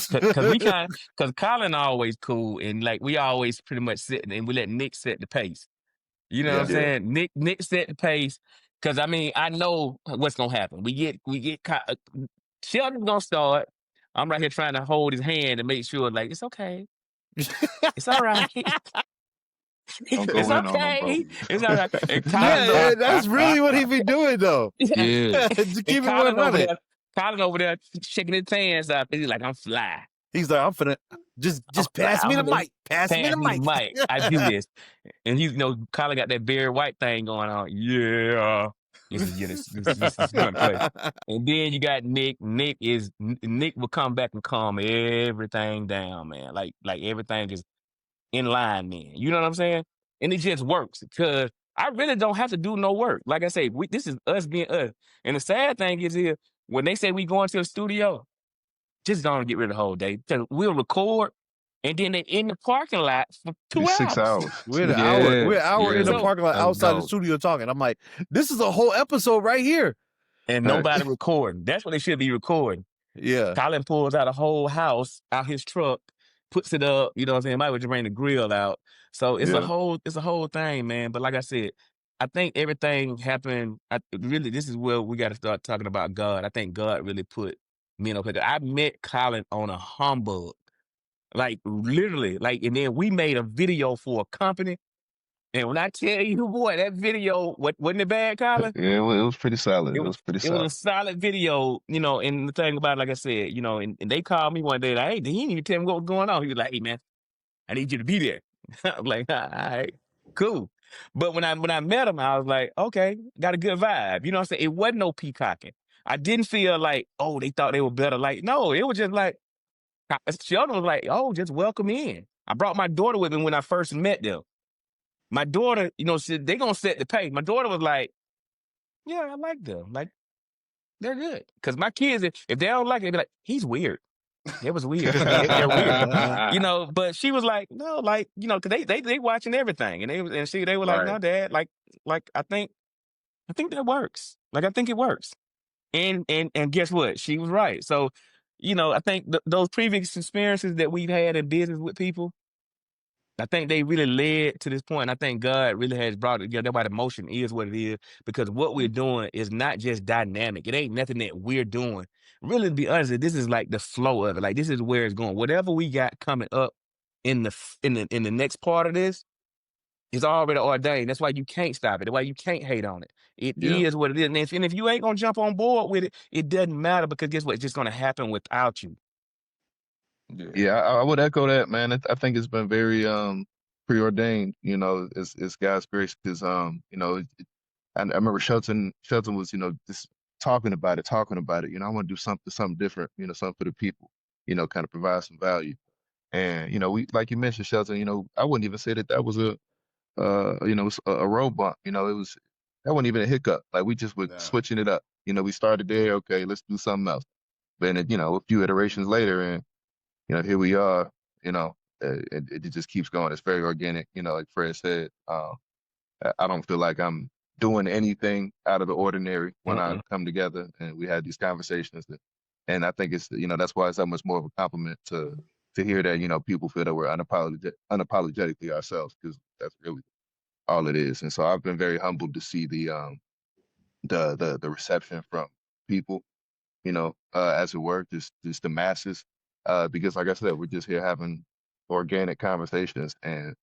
because Colin always cool, and like we always pretty much sit and we let Nick set the pace. You know what I'm yeah. Yeah. saying? Nick set the pace, because I mean I know what's gonna happen. We get caught. Sheldon's gonna start. I'm right here trying to hold his hand and make sure like it's okay, it's all right, Don't it's go in on them, bro. okay, it's all right. And Yeah, that's really what he be doing though. yeah, To and keep it 100. Colin over there shaking his hands up. He's like, I'm fly. He's like, I'm finna I'm just fly. pass me the mic. Pass me Pass the me the mic. mic. I do this. And he's, Colin got that Barry White thing going on. Yeah. This is gonna play. And then you got Nick. Nick will come back and calm everything down, man. Like everything is in line, man. You know what I'm saying? And it just works because I really don't have to do no work. Like I say, this is us being us. And the sad thing is here, when they say we going to the studio, just don't get rid of the whole day. We'll record, and then they in the parking lot for Be 2 6 hours. hours. We're an hour. Yeah. We're an hour in the So parking lot outside the studio talking. I'm like, this is a whole episode right here. and Facts. nobody recording. That's what they should be recording. Yeah. Colin pulls out a whole house out his truck, puts it up. You know what I'm saying? Might just bring the grill out. So it's a Yeah. whole thing, man. But like I said, I think everything happened. Really, this is where we got to start talking about God. I think God really put me in a place. I met Colin on a humbug. Like literally, and then we made a video for a company. And when I tell you, boy, that video, wasn't it bad, Colin? Yeah, it was pretty solid. It It was was pretty it was a solid. solid video, and the thing about it, like I said, and they called me one day, like, hey, he didn't even tell me what was going on. He was like, hey man, I need you to be there. I'm like, all right, cool. But when I met him, I was like, okay, got a good vibe. You know what I'm saying? It wasn't no peacocking. I didn't feel like, oh, they thought they were better. Like, no, it was just like, Sheldon was like, oh, just welcome in. I brought my daughter with me when I first met them. My daughter, they gonna set the pace. My daughter was like, yeah, I like them. Like, they're good. Because my kids, if they don't like it, they be like, he's weird. It was weird. It weird. You know, but she was like, no, like, you know, cause they watching everything. And they were like, Right. no, Dad, like I think that works. Like, I think it works. And guess what? She was right. So, you know, I think those previous experiences that we've had in business with people, I think they really led to this point. And I think God really has brought it together. That's why the motion is what it is, because what we're doing is not just dynamic. It ain't nothing that we're doing. Really, to be honest, this is like the flow of it. Like, this is where it's going. Whatever we got coming up in the next part of this is already ordained. That's why you can't stop it. That's why you can't hate on it. It Yeah. is what it is. And if you ain't gonna jump on board with it, it doesn't matter, because guess what? It's just gonna happen without you. Yeah, I would echo that, man. I think it's been very preordained, you know, it's God's grace, because you know, I remember Shelton was, you know, just talking about it. You know, I want to do something different, you know, something for the people, you know, kind of provide some value. And you know, we, like you mentioned, Shelton, you know, I wouldn't even say that was a you know, a road bump. You know, that wasn't even a hiccup. Like, we just were No. switching it up. You know, we started there, okay, let's do something else. Then you know, a few iterations later, and you know, here we are. You know, it just keeps going. It's very organic. You know, like Fred said, I don't feel like I'm doing anything out of the ordinary when I come together and we had these conversations. And I think it's, you know, that's why it's that much more of a compliment to hear that, you know, people feel that we're unapologetically ourselves, because that's really all it is. And so I've been very humbled to see the reception from people, you know, as it were, just the masses. Because like I said, we're just here having organic conversations, and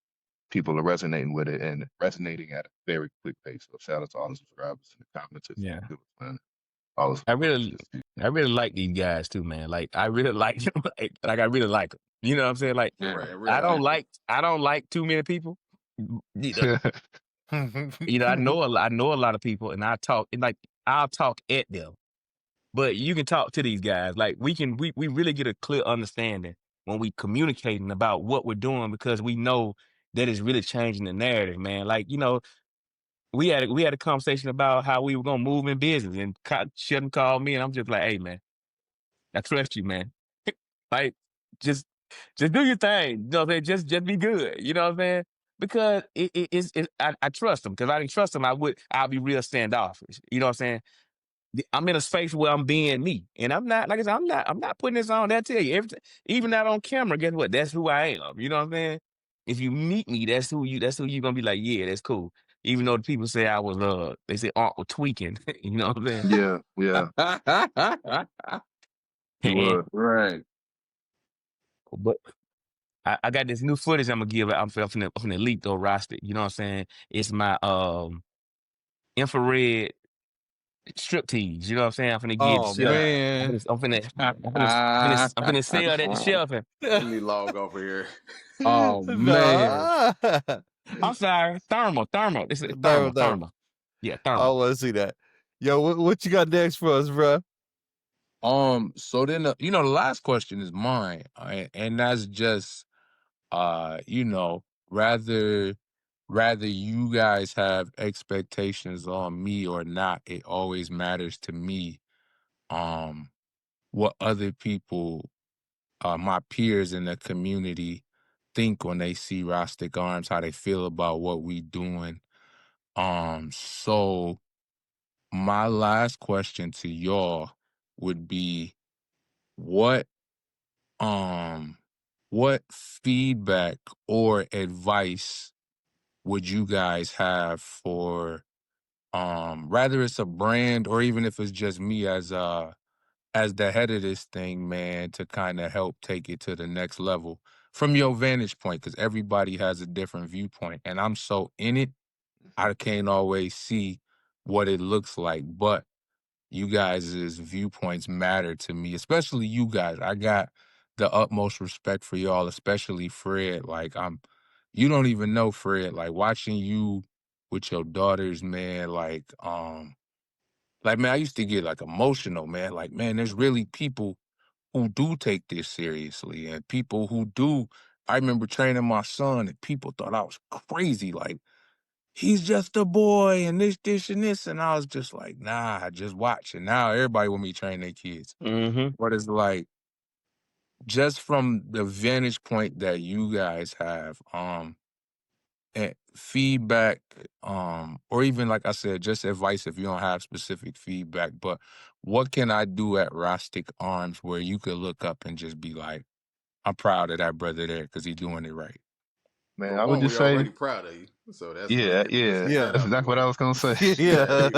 people are resonating with it, and resonating at a very quick pace. So shout out to all the subscribers and the commenters. Yeah. Man. All the I really like these guys too, man. Like, I really like them. Like I really like them. You know what I'm saying? Like, Right. I don't Right. like too many people. You know, I know a lot of people, and I'll talk at them. But you can talk to these guys. Like, we really get a clear understanding when we communicating about what we're doing, because we know that it's really changing the narrative, man. Like, you know, we had a conversation about how we were gonna move in business, and Sheldon called me, and I'm just like, hey, man, I trust you, man. Like, just do your thing. You know what I'm saying? Just be good. You know what I'm saying? Because I trust him. Because I didn't trust him, I'll be real standoffish. You know what I'm saying? I'm in a space where I'm being me, and I'm not, like I said, I'm not putting this on. That tell you everything, even not on camera. Guess what? That's who I am. You know what I'm saying? If you meet me, that's who you gonna be like. Yeah, that's cool. Even though the people say I was, they say Aunt was tweaking. You know what I'm saying? Yeah, you And, were. Right. but I got this new footage I'm gonna give. I'm finna leak though, Rostic. You know what I'm saying? It's my infrared strip tease. You know what I'm saying? I'm finna get Oh shelf. man. I'm finna sell that to shelf. Let me log off of here. Oh man. Nah. I'm sorry, thermal. This is Thermal. thermal. Yeah, I thermal. want to see that. Yo, what you got next for us, bro? So then, you know, the last question is mine, and that's just, you know, rather you guys have expectations on me or not, it always matters to me, what other people, my peers in the community, think when they see Rostic Arms, how they feel about what we doing. So my last question to y'all would be, what um what feedback or advice would you guys have for, rather it's a brand or even if it's just me as the head of this thing, man, to kind of help take it to the next level from your vantage point, because everybody has a different viewpoint, and I'm so in it, I can't always see what it looks like, but you guys' viewpoints matter to me, especially you guys. I got the utmost respect for y'all, especially Fred. Like, you don't even know Fred. Like, watching you with your daughters, man. Like, man, I used to get like emotional, man. Like, man, there's really people who do take this seriously, and people who do. I remember training my son, and people thought I was crazy. Like, he's just a boy and this and this. And I was just like, nah, just watch. And now everybody want me to train their kids. Mm-hmm. But it's like, just from the vantage point that you guys have, and feedback, or even like I said, just advice if you don't have specific feedback. But what can I do at Rostic Arms where you could look up and just be like, I'm proud of that brother there because he's doing it right. Man, For I would one, just we're say, already proud of you. So let's yeah, get Yeah. that's that out the exactly what way. I was gonna say. Yeah.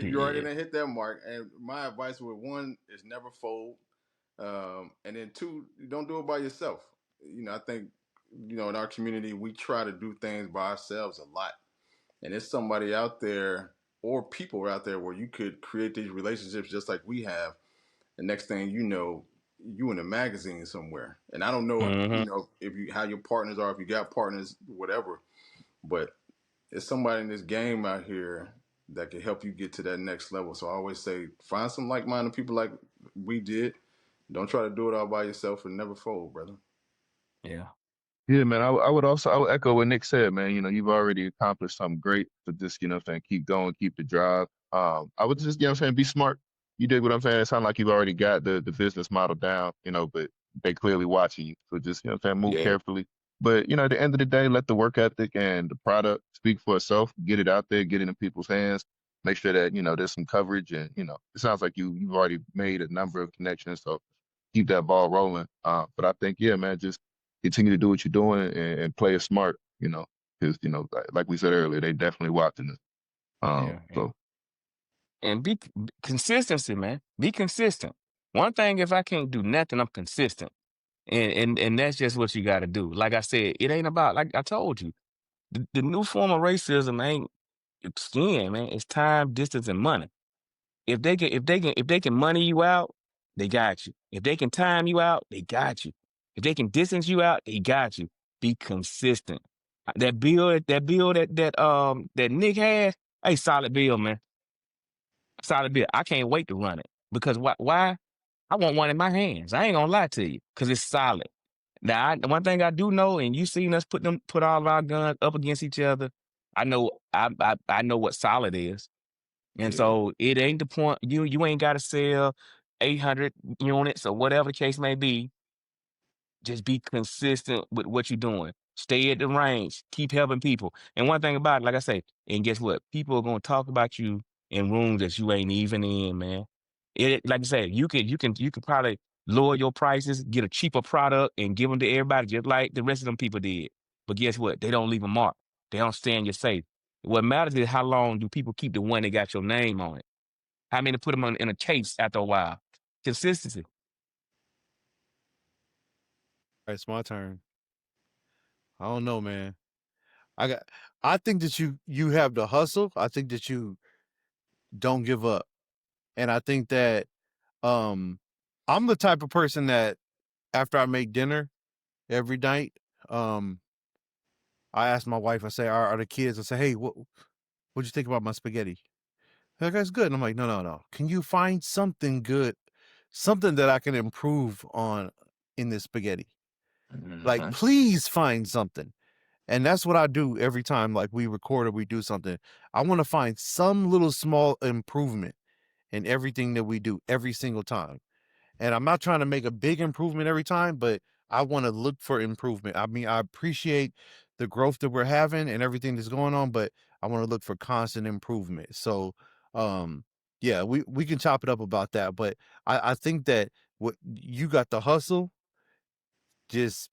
You already Yeah. done hit that mark. And my advice with one is never fold. And then two, don't do it by yourself. I think, in our community, we try to do things by ourselves a lot. And there's somebody out there or people out there where you could create these relationships just like we have. The next thing you know, you in a magazine somewhere. And I don't know, if you how your partners are, if you got partners, whatever. But there's somebody in this game out here that can help you get to that next level. So I always say, find some like-minded people like we did. Don't try to do it all by yourself and never fold, brother. Yeah. Yeah, man. I would echo what Nick said, man. You've already accomplished something great. So just, saying, keep going, keep the drive. I would just, saying, be smart. You did what I'm saying. It sounds like you've already got the business model down, but they clearly watching you. So just, move Yeah. carefully. But, at the end of the day, let the work ethic and the product speak for itself. Get it out there, get it in people's hands. Make sure that, there's some coverage. And, it sounds like you've already made a number of connections. So keep that ball rolling. But I think, yeah, man, just continue to do what you're doing and play it smart, because, like we said earlier, they definitely watching us. Yeah. So And consistency, man. Be consistent. One thing, if I can't do nothing, I'm consistent. And that's just what you got to do. Like I said, it ain't about, like I told you, the new form of racism ain't skin, man. It's time, distance, and money. If they can money you out, they got you. If they can time you out, they got you. If they can distance you out, they got you. Be consistent. That bill that Nick has, hey, solid bill, man. Solid bill. I can't wait to run it because why? I want one in my hands. I ain't gonna lie to you because it's solid. Now, one thing I do know, and you seen us put all of our guns up against each other. I know I know what solid is. And yeah. so it ain't the point. You ain't got to sell 800 units or whatever the case may be. Just be consistent with what you're doing. Stay at the range. Keep helping people. And one thing about it, like I say, and guess what? People are gonna talk about you in rooms that you ain't even in, man. Like I said, you can probably lower your prices, get a cheaper product, and give them to everybody just like the rest of them people did. But guess what? They don't leave a mark. They don't stay in your safe. What matters is how long do people keep the one that got your name on it. How many put them in a case after a while? Consistency. It's my turn. I don't know, man. I think that you have the hustle. I think that you don't give up. And I think that I'm the type of person that after I make dinner every night, I ask my wife, I say, are the kids, I say, hey, what'd you think about my spaghetti? That guy's good. And I'm like, no. Can you find something good, something that I can improve on in this spaghetti? Like, Mhm. please find something. And that's what I do every time, like we record or we do something. I want to find some little small improvement in everything that we do every single time. And I'm not trying to make a big improvement every time, but I want to look for improvement. I mean, I appreciate the growth that we're having and everything that's going on, but I want to look for constant improvement. So, yeah, we can chop it up about that. But I think that what you got the hustle, just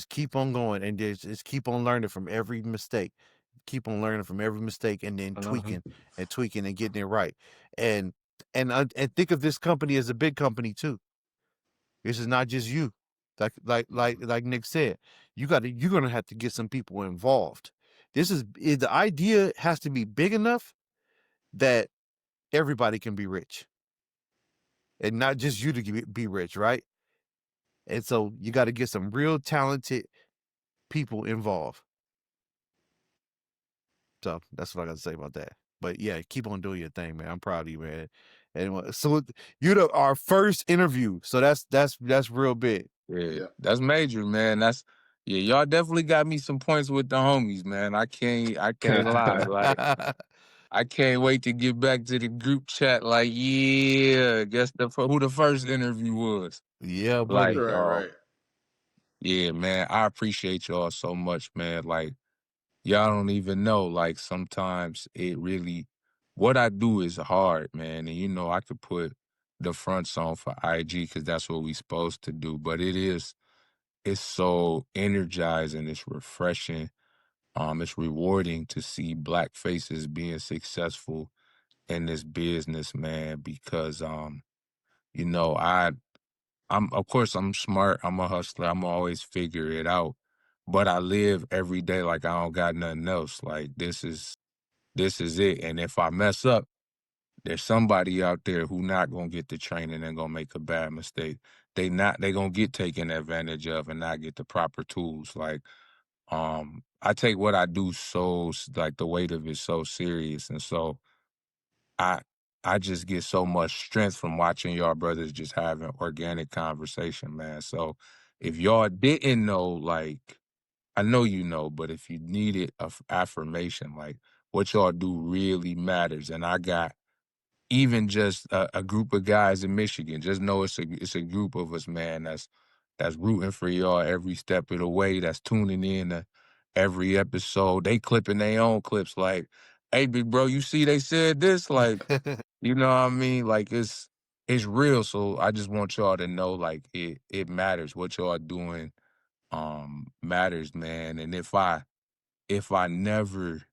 keep on going and just keep on learning from every mistake. Keep on learning from every mistake and then tweaking and tweaking and getting it right. And and think of this company as a big company too. This is not just you. Like Nick said, you're gonna have to get some people involved. The idea has to be big enough that everybody can be rich. And not just you to be rich, right? And so you got to get some real talented people involved. So that's what I got to say about that. But yeah, keep on doing your thing, man. I'm proud of you, man. And so you're our first interview, so that's real big. Yeah, that's major, man. Y'all definitely got me some points with the homies, man. I can't lie. Like I can't wait to get back to the group chat. Like, yeah, guess who the first interview was. Yeah, Like, buddy. Right. yeah, man, I appreciate y'all so much, man. Like, y'all don't even know. Like, sometimes it really, what I do is hard, man. And, I could put the fronts on for IG because that's what we supposed to do. But it's so energizing. It's refreshing. It's rewarding to see Black faces being successful in this business, man, because I'm of course I'm smart, I'm a hustler, I'm always figure it out. But I live every day like I don't got nothing else. Like this is it. And if I mess up, there's somebody out there who not gonna get the training and gonna make a bad mistake. They gonna get taken advantage of and not get the proper tools. Like I take what I do like the weight of it so serious. And so I I just get so much strength from watching y'all brothers just having organic conversation, man. So if y'all didn't know, like I know you know, but if you needed affirmation, like what y'all do really matters. And I got even just a group of guys in Michigan. Just know it's a group of us, man. That's rooting for y'all every step of the way. That's tuning in to every episode. They clipping their own clips. Like, hey, big bro, you see they said this? Like, you know what I mean? Like it's real. So I just want y'all to know, like it matters. What y'all doing matters, man. And if I never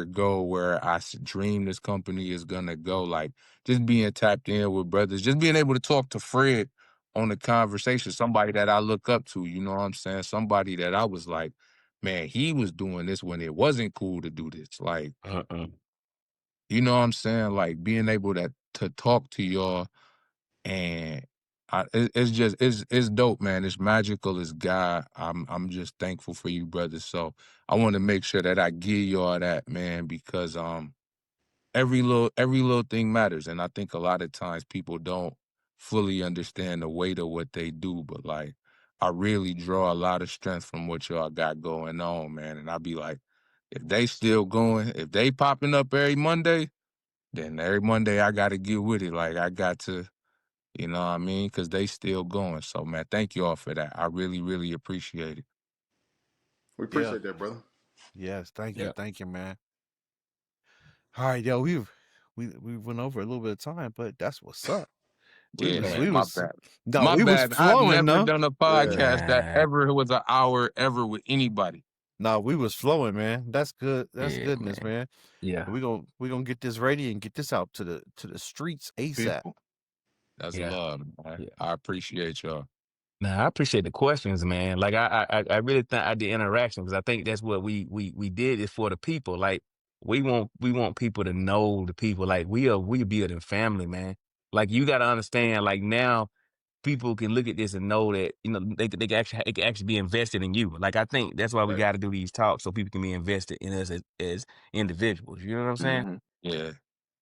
go where dream this company is gonna go, like just being tapped in with brothers, just being able to talk to Fred on the conversation, somebody that I look up to, you know what I'm saying? Somebody that I was like, man, he was doing this when it wasn't cool to do this. Like, you know what I'm saying? Like being able to talk to y'all and it's just it's dope, man. It's magical. It's God. I'm just thankful for you, brothers. So I want to make sure that I give y'all that, man, because every little thing matters, and I think a lot of times people don't fully understand the weight of what they do. But like, I really draw a lot of strength from what y'all got going on, man. And I be like, if they still going, if they popping up every Monday, then every Monday I got to get with it. Like I got to. You know what I mean? Because they still going. So, man, thank you all for that. I really, really appreciate it. We Yeah. appreciate that, brother. Yes. Thank you. Yeah. Thank you, man. All right, yo, we went over a little bit of time, but that's what's up. We Yeah, was man. we My was bad. no, My we was bad. I've flowing, never no. done a Yeah. podcast that Man. ever was an hour ever with anybody. No, we was flowing, man. That's good. That's Yeah, goodness, man. man. Yeah. We gonna get this ready and get this out to the streets ASAP. People. That's Yeah. love, man. Yeah. I appreciate y'all. Nah, I appreciate the questions, man. Like I really think I did interaction because I think that's what we did is for the people. Like we want people to know the people. Like we building family, man. Like you got to understand. Like now people can look at this and know that they can actually be invested in you. Like I think that's why we Right. got to do these talks so people can be invested in us as individuals. You know what I'm saying? Mm-hmm. Yeah.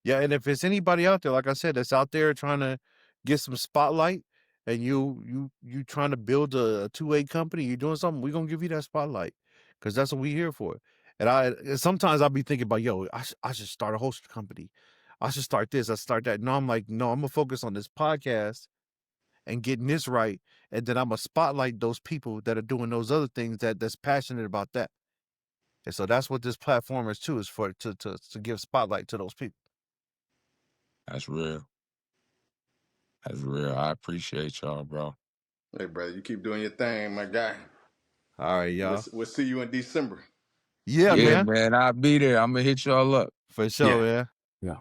Yeah, and if it's anybody out there, like I said, that's out there trying to get some spotlight, and you trying to build a 2A company, you're doing something, we're gonna give you that spotlight, because that's what we here for. And sometimes I'll be thinking about, yo, I should start a host company, I should start this, I start that. No, I'm like, no, I'm gonna focus on this podcast and getting this right, and then I'm gonna spotlight those people that are doing those other things that's passionate about that. And so that's what this platform is too, is for to give spotlight to those people. That's real. That's real. I appreciate y'all, bro. Hey, brother, you keep doing your thing, my guy. All right, y'all. We'll see you in December. Yeah, Yeah, man. man. I'll be there. I'm going to hit y'all up. For sure, Yeah. man. Yeah.